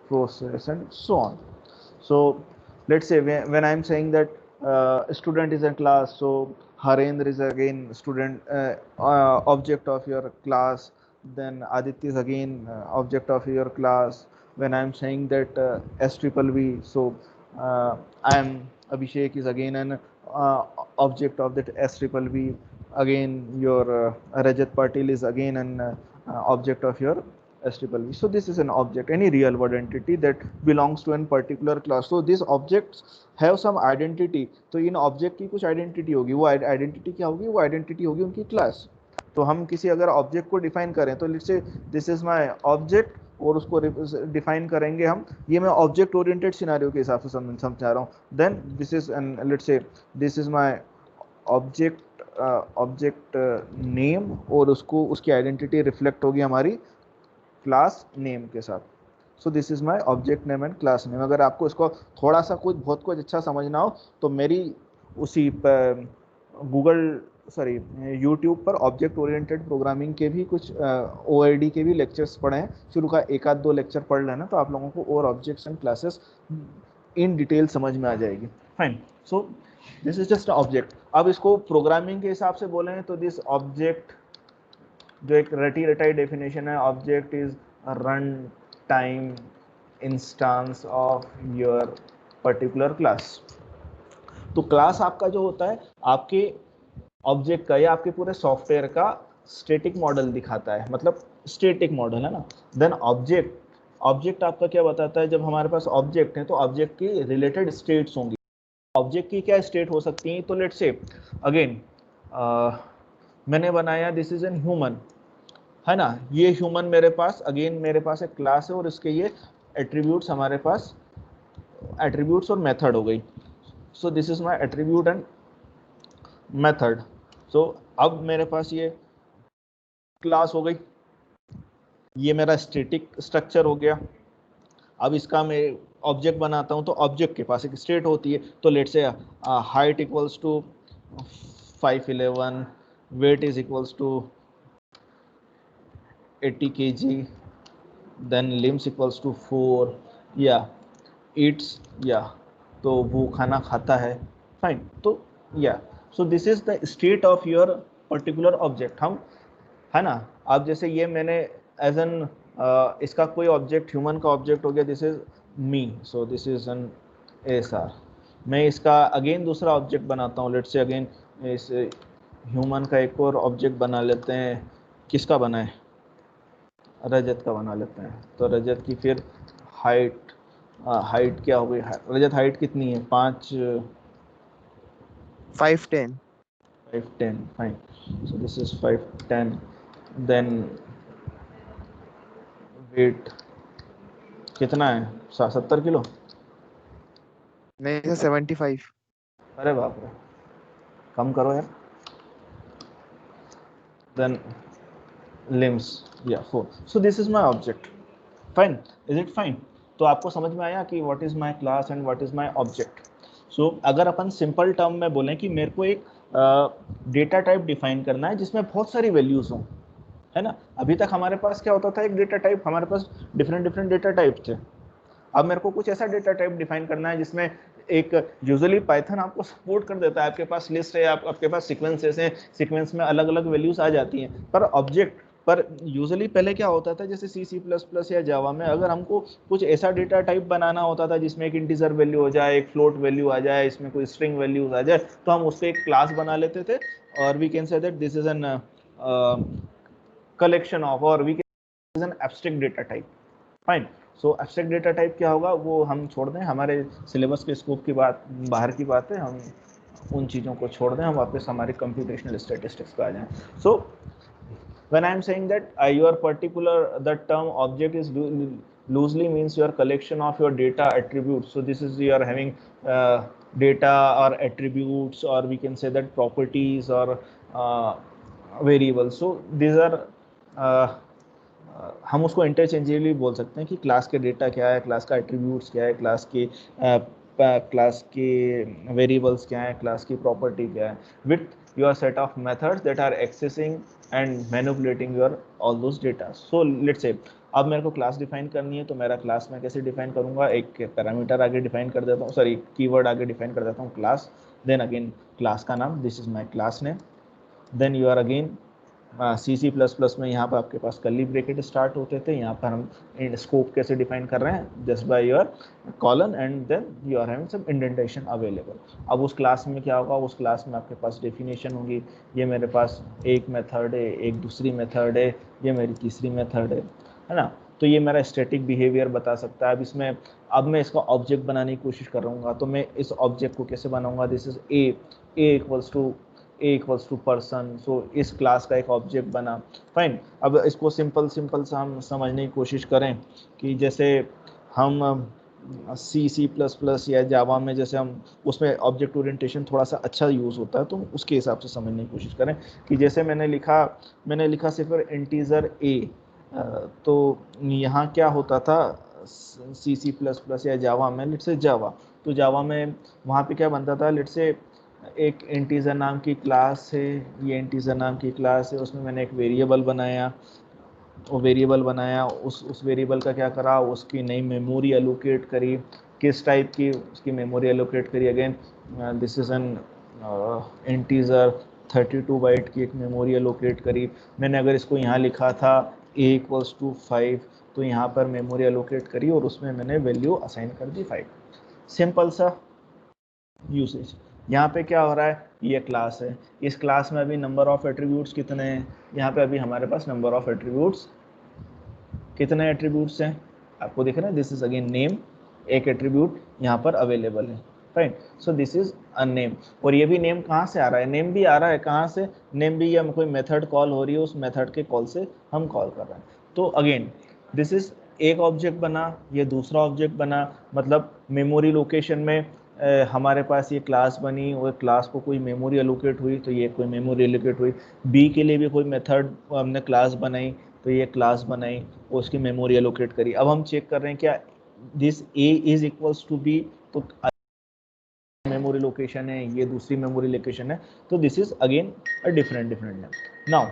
process and so on. So let's say when I'm saying that student is a class, so Harendra is again student, object of your class, then Aditya is again object of your class. When I'm saying that S triple V, so I am Abhishek is again an object of that S triple V. Again your Rajat Patil is again an object of your S triple V. So this is an object, any real world entity that belongs to an particular class. So these objects have some identity. तो इन object की कुछ identity होगी, वो identity क्या होगी, वो identity होगी उनकी क्लास। तो हम किसी अगर ऑब्जेक्ट को डिफाइन करें तो let's say this is my object, और उसको डिफाइन करेंगे हम, ये मैं ऑब्जेक्ट ओरिएंटेड सिनेरियो के हिसाब से समझा रहा हूँ। Then this is and let's say this is my object name, और उसको उसकी आइडेंटिटी रिफ्लेक्ट होगी हमारी क्लास नेम के साथ। सो this is my object name and class name. अगर आपको इसको थोड़ा सा कुछ बहुत कुछ अच्छा समझना हो तो मेरी उसी यूट्यूब पर ऑब्जेक्ट ओरिएंटेड प्रोग्रामिंग के भी कुछ OID के भी लेक्चर्स पढ़े हैं, शुरू का 1-2 लेक्चर पढ़ लेना तो आप लोगों को और objects and classes in detail समझ में आ जाएगी। Fine. So this is just object. अब इसको प्रोग्रामिंग के हिसाब से बोलें तो दिस ऑब्जेक्ट, जो एक रटी रटाई डेफिनेशन है, object is run time instance of your particular class. तो क्लास आपका जो होता है आपके ऑब्जेक्ट का या आपके पूरे सॉफ्टवेयर का स्टैटिक मॉडल दिखाता है, मतलब स्टैटिक मॉडल है ना। देन ऑब्जेक्ट आपका क्या बताता है, जब हमारे पास ऑब्जेक्ट है तो ऑब्जेक्ट की रिलेटेड स्टेट्स होंगी। ऑब्जेक्ट की क्या स्टेट हो सकती है, तो लेट्स से अगेन मैंने बनाया दिस इज एन ह्यूमन, है ना, ये ह्यूमन मेरे पास, अगेन मेरे पास एक क्लास है और इसके ये एट्रीब्यूट्स, हमारे पास एट्रीब्यूट्स और मेथड हो गई। So this is my attribute and method. So अब मेरे पास ये क्लास हो गई, ये मेरा स्टैटिक स्ट्रक्चर हो गया। अब इसका मैं ऑब्जेक्ट बनाता हूँ, तो ऑब्जेक्ट के पास एक स्टेट होती है। तो let's say height equals to 5'11", weight is equals to 80 kg, then limbs equals to 4, या ईट्स, या तो वो खाना खाता है, फाइन। तो या सो this is the state of your particular object. हम, है ना, अब जैसे ये मैंने एज एन इसका कोई ऑब्जेक्ट, ह्यूमन का ऑब्जेक्ट हो गया, this is me, so this is N ASR। मैं इसका अगेन दूसरा ऑब्जेक्ट बनाता हूँ, लेट्स से अगेन इस ह्यूमन का एक और ऑब्जेक्ट बना लेते हैं। किसका बनाए? रजत का बना लेते हैं। तो रजत की फिर हाइट, हाइट क्या हो गई? रजत हाइट कितनी है? 5'10", fine. So this is 5'10", then weight कितना है? 70 किलो? नहीं सर 75। अरे बाप रे, कम करो यार। Then limbs, yeah, 4. So this is my object, fine, is it fine? तो आपको समझ में आया कि what is my class and what is my object. So अगर अपन सिंपल टर्म में बोलें कि मेरे को एक डेटा टाइप डिफाइन करना है जिसमें बहुत सारी वैल्यूज हों, है ना। अभी तक हमारे पास क्या होता था? एक डेटा टाइप, हमारे पास डिफरेंट डेटा टाइप थे। अब मेरे को कुछ ऐसा डेटा टाइप डिफाइन करना है जिसमें एक, यूजुअली पाइथन आपको सपोर्ट कर देता है, आपके पास लिस्ट है, आपके पास सीक्वेंसेस हैं, सीक्वेंस में अलग अलग वैल्यूज आ जाती हैं। पर ऑब्जेक्ट पर यूजुअली पहले क्या होता था, जैसे C++ या जावा में अगर हमको कुछ ऐसा डेटा टाइप बनाना होता था जिसमें एक इंटीजर वैल्यू हो जाए, एक फ्लोट वैल्यू आ जाए, इसमें कोई स्ट्रिंग वैल्यूज आ जाए, तो हम उससे एक क्लास बना लेते थे, और we can say that this is an collection of, और we can an abstract data type, fine. So abstract data type क्या होगा वो हम छोड़ दें, हमारे सिलेबस के स्कोप की बात, बाहर की बात है, हम उन चीज़ों को छोड़ दें, हम वापस हमारे कंप्यूटेशनल स्टैटिस्टिक्स पे आ जाएं। सो when I am saying that your particular, the term object is loosely means your collection of your data attributes. So this is, you are having data or attributes, or we can say that properties or variables. So these are हम उसको interchangeably बोल सकते हैं कि class के data क्या है, class का एट्रीब्यूट्स क्या है, क्लास के वेरिएबल्स क्या है, क्लास की प्रॉपर्टी क्या है, with your set of methods that are accessing and manipulating your all those data. So let's say अब मेरे को क्लास डिफाइन करनी है, तो मेरा क्लास मैं कैसे डिफाइन करूंगा? एक पैरामीटर आगे डिफाइन कर देता हूँ, सॉरी कीवर्ड आगे डिफाइन कर देता हूँ क्लास, देन अगेन क्लास का नाम, this is my class name, then you are again C++ में यहाँ पर आपके पास कर्ली ब्रैकेट स्टार्ट होते थे, यहाँ पर हम स्कोप कैसे डिफाइन कर रहे हैं, just by your colon and then you are having some indentation available. अब उस क्लास में क्या होगा? उस क्लास में आपके पास डेफिनेशन होगी, ये मेरे पास एक मेथड है, एक दूसरी मेथड है, ये मेरी तीसरी मेथड है ना। तो ये मेरा स्टैटिक बिहेवियर बता सकता है। अब इसमें, अब मैं इसका ऑब्जेक्ट बनाने की कोशिश कर रहा हूँ, तो मैं इस ऑब्जेक्ट को कैसे बनाऊंगा? This is A equals to person. So इस क्लास का एक ऑब्जेक्ट बना, फाइन। अब इसको सिंपल सा हम समझने की कोशिश करें कि जैसे हम C++ या जावा में जैसे हम उसमें ऑब्जेक्ट ओरिएंटेशन थोड़ा सा अच्छा यूज़ होता है, तो उसके हिसाब से समझने की कोशिश करें कि जैसे मैंने लिखा सिर्फ इंटीजर a, तो यहाँ क्या होता था C++ या जावा में, लेट्स से जावा, तो जावा में वहाँ पे क्या बनता था, लेट्स से एक इंटीजर नाम की क्लास है, ये इंटीजर नाम की क्लास है, उसमें मैंने एक वेरिएबल बनाया, उस वेरिएबल का क्या करा, उसकी नई मेमोरी एलोकेट करी, किस टाइप की उसकी मेमोरी एलोकेट करी, again this is an integer 32 byte की एक मेमोरी एलोकेट करी। मैंने अगर इसको यहाँ लिखा था a=5, तो यहाँ पर मेमोरी एलोकेट करी और उसमें मैंने वैल्यू असाइन कर दी 5। सिंपल सा यूसेज। यहाँ पे क्या हो रहा है, ये क्लास है, इस क्लास में अभी नंबर ऑफ एट्रीब्यूट्स कितने हैं? यहाँ पे अभी हमारे पास नंबर ऑफ एट्रीब्यूट्स, कितने एट्रीब्यूट्स हैं आपको दिख रहा है? दिस इज अगेन नेम, एक एट्रीब्यूट यहाँ पर अवेलेबल है, fine. So this is a name, और ये भी नेम कहाँ से आ रहा है? नेम भी आ रहा है कहाँ से? नेम भी हम कोई मेथड कॉल हो रही है, उस मेथड के कॉल से हम कॉल कर रहे हैं। तो अगेन दिस इज एक ऑब्जेक्ट बना, ये दूसरा ऑब्जेक्ट बना, मतलब मेमोरी लोकेशन में हमारे पास ये क्लास बनी और क्लास को कोई मेमोरी एलोकेट हुई तो ये कोई मेमोरी एलोकेट हुई, बी के लिए भी कोई मेथड हमने क्लास बनाई तो ये क्लास बनाई और उसकी मेमोरी एलोकेट करी। अब हम चेक कर रहे हैं क्या this A is equals to B, तो मेमोरी लोकेशन है, ये दूसरी मेमोरी लोकेशन है, तो this is again a different name. Now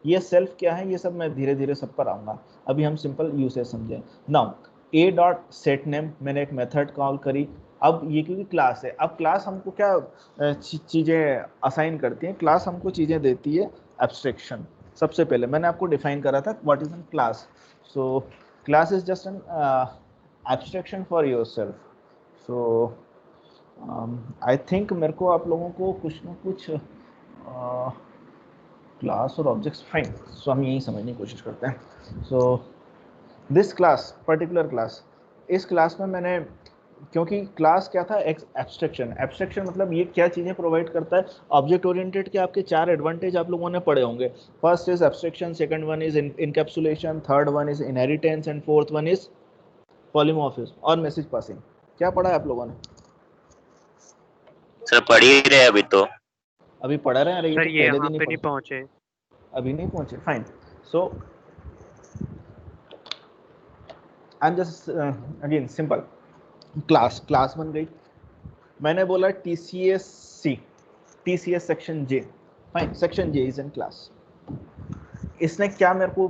ये सेल्फ क्या है, ये सब मैं धीरे धीरे सब पर आऊंगा, अभी हम सिंपल यूसेज समझें। नाउ ए डॉट सेट नेम, मैंने एक मेथड कॉल करी। अब ये क्योंकि क्लास है, अब क्लास हमको क्या चीजें असाइन करती है, क्लास हमको चीजें देती है एब्स्ट्रैक्शन। सबसे पहले मैंने आपको डिफाइन करा था what is an class. So class is just N abstraction for yourself. So I think मेरे को आप लोगों को कुछ ना कुछ क्लास और ऑब्जेक्ट्स फाइन, सो हम यही समझने की कोशिश करते हैं। So this class particular class, इस क्लास में मैंने, क्योंकि क्लास क्या था, एब्स्ट्रैक्शन। एब्स्ट्रैक्शन मतलब ये क्या चीज़ें प्रोवाइड करता है, ऑब्जेक्ट ओरिएंटेड के आपके 4 एडवांटेज आप लोगों ने पढ़े होंगे। First is abstraction, second one is encapsulation, third one is inheritance and fourth one is polymorphism और मैसेज पासिंग। क्या पढ़ा है आप लोगों ने? सर पढ़ ही रहे अभी तो। अभी पढ़ा रहे हैं? अरे सर तो ये पहले यहाँ दिन पे ही नहीं पहुँचे। अभी नहीं पहुंचे, fine. So I am just again simple, class बन गई, मैंने बोला TCS section J, fine, section J is an class. इसने क्या मेरे को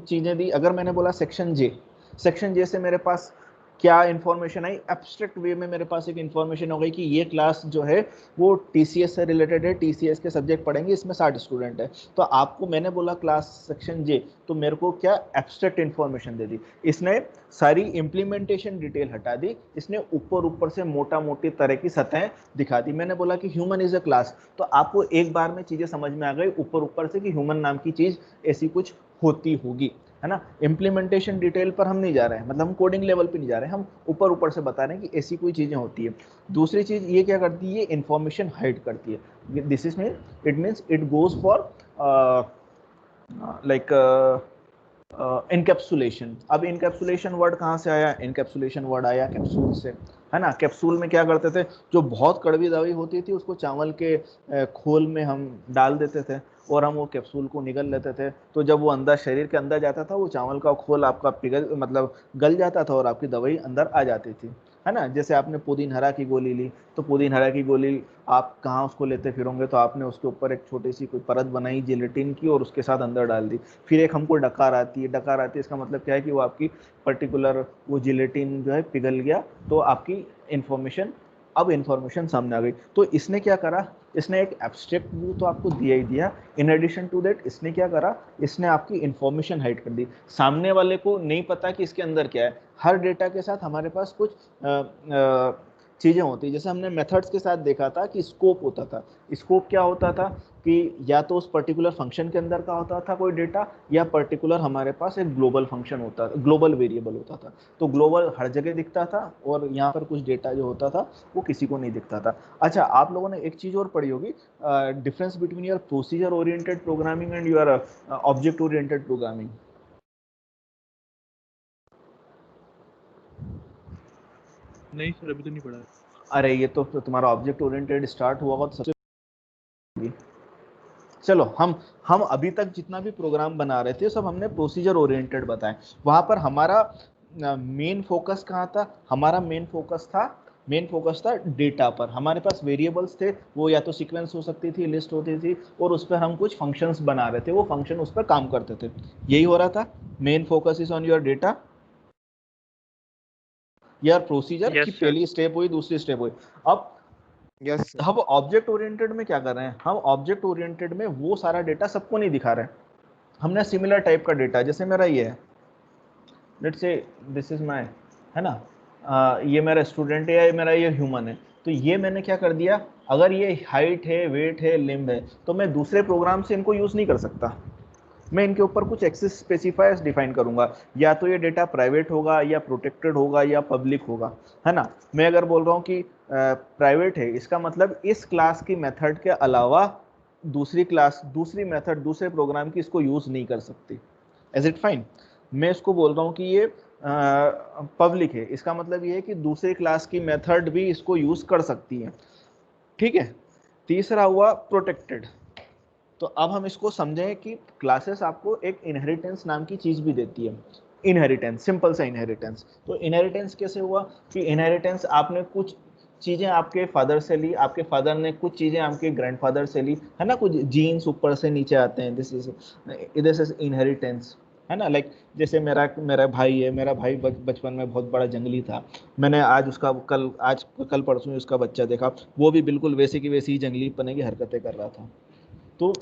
चीजें दी, अगर मैंने बोला सेक्शन J से मेरे पास क्या इंफॉर्मेशन आई, एब्स्ट्रैक्ट वे में मेरे पास एक इंफॉर्मेशन हो गई कि ये क्लास जो है वो TCS से रिलेटेड है, TCS के सब्जेक्ट पढ़ेंगे, इसमें 60 स्टूडेंट है। तो आपको मैंने बोला क्लास सेक्शन J, तो मेरे को क्या एब्स्ट्रैक्ट इंफॉर्मेशन दे दी। इसने सारी इम्प्लीमेंटेशन डिटेल हटा दी, इसने ऊपर से मोटा मोटी तरह की सतहें दिखा दी। मैंने बोला कि ह्यूमन इज अ क्लास, तो आपको एक बार में चीजें समझ में आ गई ऊपर से कि ह्यूमन नाम की चीज ऐसी कुछ होती होगी, है ना। इम्प्लीमेंटेशन डिटेल पर हम नहीं जा रहे हैं, मतलब हम कोडिंग लेवल पे नहीं जा रहे हैं, हम ऊपर से बता रहे हैं कि ऐसी कोई चीजें होती है। दूसरी चीज ये क्या करती है, इंफॉर्मेशन हाइड करती है। This is mean it means it goes for like encapsulation. अब इनकैप्सुलेशन वर्ड कहाँ से आया, इनकैप्सुलेशन वर्ड आया कैप्सूल से, है ना। कैप्सूल में क्या करते थे, जो बहुत कड़वी दवाई होती थी उसको चावल के खोल में हम डाल देते थे और हम वो कैप्सूल को निगल लेते थे, तो जब वो अंदर शरीर के अंदर जाता था वो चावल का खोल आपका पिघल मतलब गल जाता था और आपकी दवाई अंदर आ जाती थी, है ना। जैसे आपने पुदीन हरा की गोली ली, तो पुदीन हरा की गोली आप कहाँ उसको लेते फिरोगे, तो आपने उसके ऊपर एक छोटी सी कोई परत बनाई जिलेटिन की और उसके साथ अंदर डाल दी। फिर एक हमको डकार आती है, इसका मतलब क्या है कि वो आपकी पर्टिकुलर वो जिलेटिन जो है पिघल गया, तो आपकी इंफॉर्मेशन सामने आ गई। तो इसने क्या करा, इसने एक एब्स्ट्रैक्ट व्यू तो आपको दिया ही दिया, इन एडिशन टू दैट इसने क्या करा, इसने आपकी इंफॉर्मेशन हाइड कर दी। सामने वाले को नहीं पता कि इसके अंदर क्या है। हर डेटा के साथ हमारे पास कुछ चीज़ें होती, जैसे हमने मेथड्स के साथ देखा था कि स्कोप होता था। स्कोप क्या होता था कि या तो उस पर्टिकुलर फंक्शन के अंदर का होता था कोई डेटा, या पर्टिकुलर हमारे पास एक ग्लोबल फंक्शन होता था, ग्लोबल वेरिएबल होता था। तो ग्लोबल हर जगह दिखता था और यहाँ पर कुछ डेटा जो होता था वो किसी को नहीं दिखता था। अच्छा, आप लोगों ने एक चीज़ और पढ़ी होगी, difference between your procedure oriented programming and your object oriented programming. नहीं सर अभी तो नहीं पढ़ा है। अरे ये तो तुम्हारा ऑब्जेक्ट ओरिएंटेड स्टार्ट हुआ होगा तो सबसे, चलो हम अभी तक जितना भी प्रोग्राम बना रहे थे सब हमने प्रोसीजर ओरिएंटेड बताए। वहां पर हमारा मेन फोकस कहाँ था, हमारा मेन फोकस था डेटा पर। हमारे पास वेरिएबल्स थे, वो या तो सीक्वेंस हो सकती थी, लिस्ट होती थी, और उस पर हम कुछ फंक्शंस बना रहे थे, वो फंक्शन उस पर काम करते थे। यही हो रहा था, main focus is on your data, यार प्रोसीजर की यस सर। पहली स्टेप हुई, दूसरी स्टेप हुई। अब यस हम ऑब्जेक्ट ओरिएंटेड में क्या कर रहे हैं, हम ऑब्जेक्ट ओरिएंटेड में वो सारा डेटा सबको नहीं दिखा रहे हैं। हमने सिमिलर टाइप का डेटा, जैसे मेरा ये है, let's say this is my, है ना, ये मेरा स्टूडेंट है या मेरा ये ह्यूमन है, तो ये मैंने क्या कर दिया, अगर ये हाइट है, वेट है, लिम्ब है, तो मैं दूसरे प्रोग्राम से इनको यूज नहीं कर सकता। मैं इनके ऊपर कुछ एक्सेस स्पेसिफायर्स डिफाइन करूंगा, या तो ये डेटा प्राइवेट होगा, या प्रोटेक्टेड होगा, या पब्लिक होगा, है ना। मैं अगर बोल रहा हूँ कि प्राइवेट है, इसका मतलब इस क्लास की मेथड के अलावा दूसरी क्लास, दूसरी मेथड, दूसरे प्रोग्राम की इसको यूज नहीं कर सकती। Is it fine? मैं इसको बोल रहा हूँ कि ये पब्लिक है, इसका मतलब ये है कि दूसरी क्लास की मेथड भी इसको यूज कर सकती है, ठीक है। तीसरा हुआ प्रोटेक्टेड। तो अब हम इसको समझें कि क्लासेस आपको एक इनहेरिटेंस नाम की चीज भी देती है। इनहेरिटेंस, सिंपल सा इनहेरिटेंस। तो इनहेरिटेंस कैसे हुआ कि इनहेरिटेंस आपने कुछ चीजें आपके फादर से ली, आपके फादर ने कुछ चीजें आपके ग्रैंडफादर से ली, है ना, कुछ जीन्स ऊपर से नीचे आते हैं, दिस इज इनहेरिटेंस, है ना। लाइक जैसे मेरा मेरा भाई है, मेरा भाई बचपन में बहुत बड़ा जंगली था, मैंने आज कल परसों ही उसका बच्चा देखा, वो भी बिल्कुल वैसे की वैसी ही जंगली पने की हरकतें कर रहा था। तो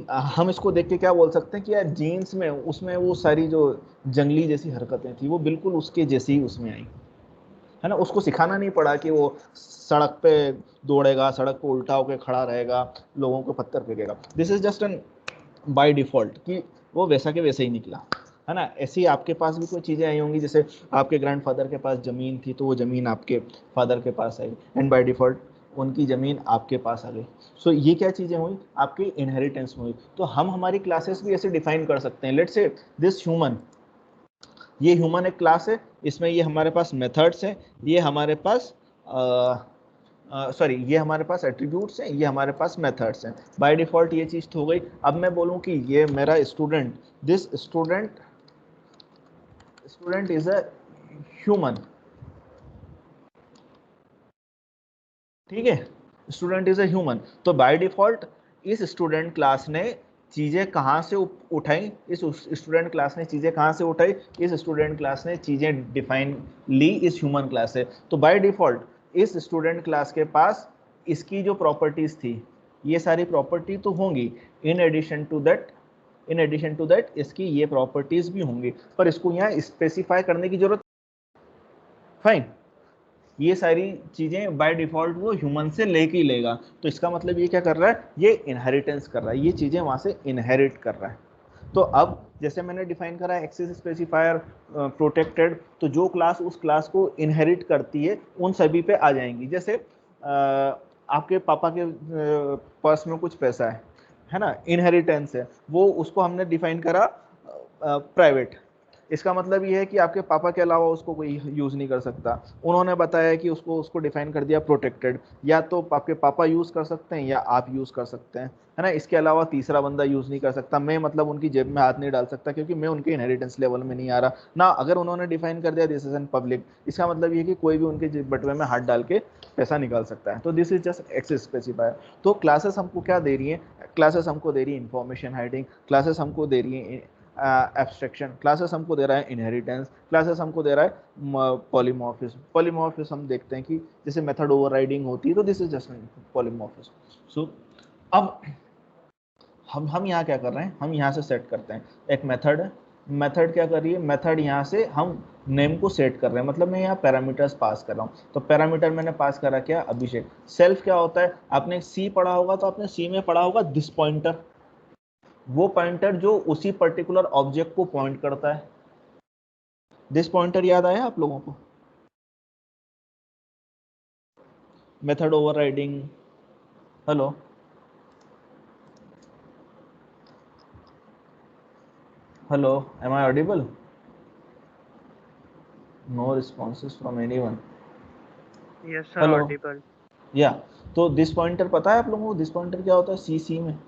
हम इसको देख के क्या बोल सकते हैं कि यार जीन्स में उसमें वो सारी जो जंगली जैसी हरकतें थी वो बिल्कुल उसके जैसी ही उसमें आई, है ना। उसको सिखाना नहीं पड़ा कि वो सड़क पे दौड़ेगा, सड़क पे उल्टा होकर खड़ा रहेगा, लोगों को पत्थर फेंकेगा। This is just an by default कि वो वैसा के वैसे ही निकला, है ना। ऐसे ही आपके पास भी कोई चीजें आई होंगी, जैसे आपके ग्रैंडफादर के पास जमीन थी तो वो जमीन आपके फादर के पास आई, एंड बाय डिफॉल्ट उनकी जमीन आपके पास आ गई। सो ये क्या चीजें हुई, आपकी इनहेरिटेंस में हुई। तो हम हमारी क्लासेस भी ऐसे डिफाइन कर सकते हैं। लेट्स से दिस ह्यूमन, ये ह्यूमन एक क्लास है, इसमें ये हमारे पास मेथड्स हैं, ये हमारे पास ये हमारे पास एट्रीब्यूट्स हैं, ये हमारे पास मेथड्स हैं। बाय डिफॉल्ट ये चीज तो हो गई। अब मैं बोलूं कि ये मेरा student, this student is a human, ठीक है, स्टूडेंट इज अ ह्यूमन। तो बाय डिफॉल्ट इस स्टूडेंट क्लास ने चीजें कहां से उठाई, इस स्टूडेंट क्लास ने चीजें कहां से उठाई, इस स्टूडेंट क्लास ने चीजें डिफाइन ली इस ह्यूमन क्लास से। तो बाय डिफॉल्ट इस स्टूडेंट क्लास के पास इसकी जो प्रॉपर्टीज थी ये सारी प्रॉपर्टी तो होंगी, इन एडिशन टू दैट इसकी ये प्रॉपर्टीज भी होंगी, पर इसको यहाँ स्पेसिफाई करने की जरूरत, फाइन। ये सारी चीजें बाय डिफॉल्ट वो ह्यूमन से लेके ही लेगा। तो इसका मतलब ये क्या कर रहा है, ये इनहेरिटेंस कर रहा है, ये चीजें वहां से इनहेरिट कर रहा है। तो अब जैसे मैंने डिफाइन करा है एक्सेस स्पेसिफायर, प्रोटेक्टेड, तो जो क्लास उस क्लास को इनहेरिट करती है उन सभी पे आ जाएंगी। जैसे आपके पापा के पर्स में कुछ पैसा है ना, इनहेरिटेंस है, वो उसको हमने डिफाइन करा प्राइवेट। इसका मतलब ये है कि आपके पापा के अलावा उसको कोई यूज नहीं कर सकता। उन्होंने बताया कि उसको डिफाइन कर दिया प्रोटेक्टेड, या तो आपके पापा यूज कर सकते हैं या आप यूज कर सकते हैं, है ना। इसके अलावा तीसरा बंदा यूज नहीं कर सकता। मैं मतलब उनकी जेब में हाथ नहीं डाल सकता क्योंकि मैं उनके इनहेरिटेंस लेवल में नहीं आ रहा ना। अगर उन्होंने डिफाइन कर दिया दिस इज एन पब्लिक, इसका मतलब ये कि कोई भी उनके बटवे में हाथ डाल के पैसा निकाल सकता है। तो this is just access specifier. तो क्लासेस हमको क्या दे रही है, क्लासेस हमको दे रही है इंफॉर्मेशन हाइडिंग, क्लासेस हमको दे रही है एब्स्ट्रैक्शन, क्लासेस हमको दे रहा है इनहेरिटेंस, क्लासेस हमको दे रहा है पॉलीमॉर्फिज्म। पॉलीमॉर्फिज्म हम देखते हैं कि जैसे मेथड ओवरराइडिंग होती है, तो दिस इज जस्ट पॉलीमॉर्फिज्म। सो अब हम यहाँ क्या कर रहे हैं, हम यहाँ से सेट करते हैं एक मेथड है, मेथड क्या कर रही है, मेथड यहाँ से हम नेम को सेट कर रहे हैं, मतलब मैं यहाँ पैरामीटर्स पास कर रहा हूँ। तो पैरामीटर मैंने पास करा क्या, अभिषेक। सेल्फ क्या होता है, आपने सी पढ़ा होगा, तो आपने सी में पढ़ा होगा दिस पॉइंटर, वो पॉइंटर जो उसी पर्टिकुलर ऑब्जेक्ट को पॉइंट करता है। दिस पॉइंटर याद आया आप लोगों को, method overriding. Hello hello, am I audible? No responses from anyone. Yes sir, hello audible. Yeah, तो दिस पॉइंटर पता है आप लोगों को, दिस पॉइंटर क्या होता है सी में?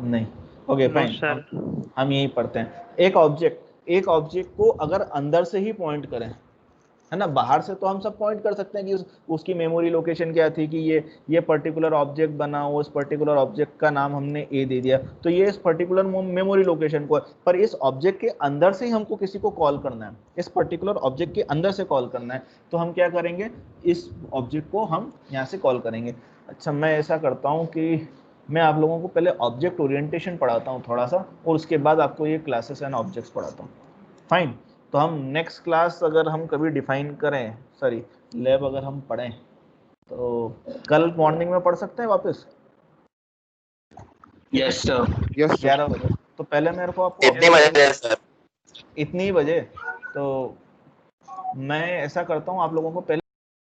नहीं, ओके नो फाइन, सर। हम यही पढ़ते हैं। एक ऑब्जेक्ट को अगर अंदर से ही पॉइंट करें, है ना, बाहर से तो हम सब पॉइंट कर सकते हैं कि उसकी मेमोरी लोकेशन क्या थी, कि ये पर्टिकुलर ऑब्जेक्ट बना, उस पर्टिकुलर ऑब्जेक्ट का नाम हमने ए दे दिया, तो ये इस पर्टिकुलर मेमोरी लोकेशन को है। पर इस ऑब्जेक्ट के अंदर से ही हमको किसी को कॉल करना है, इस पर्टिकुलर ऑब्जेक्ट के अंदर से कॉल करना है, तो हम क्या करेंगे, इस ऑब्जेक्ट को हम यहाँ से कॉल करेंगे। अच्छा, मैं ऐसा करता हूँ कि मैं आप लोगों को पहले ऑब्जेक्ट ओरिएंटेशन पढ़ाता हूँ थोड़ा सा, और उसके बाद आपको ये क्लासेस एंड ऑब्जेक्ट्स पढ़ाता हूँ, फाइन। तो हम नेक्स्ट क्लास अगर हम कभी डिफाइन करें, सॉरी लैब अगर हम पढ़ें, तो कल मॉर्निंग में पढ़ सकते हैं वापस? Yes sir. Yes sir. 11 बजे। तो पहले मेरे को आपको इतनी बजे सर? इतनी बजे, तो मैं ऐसा करता हूँ आप लोगों को पहले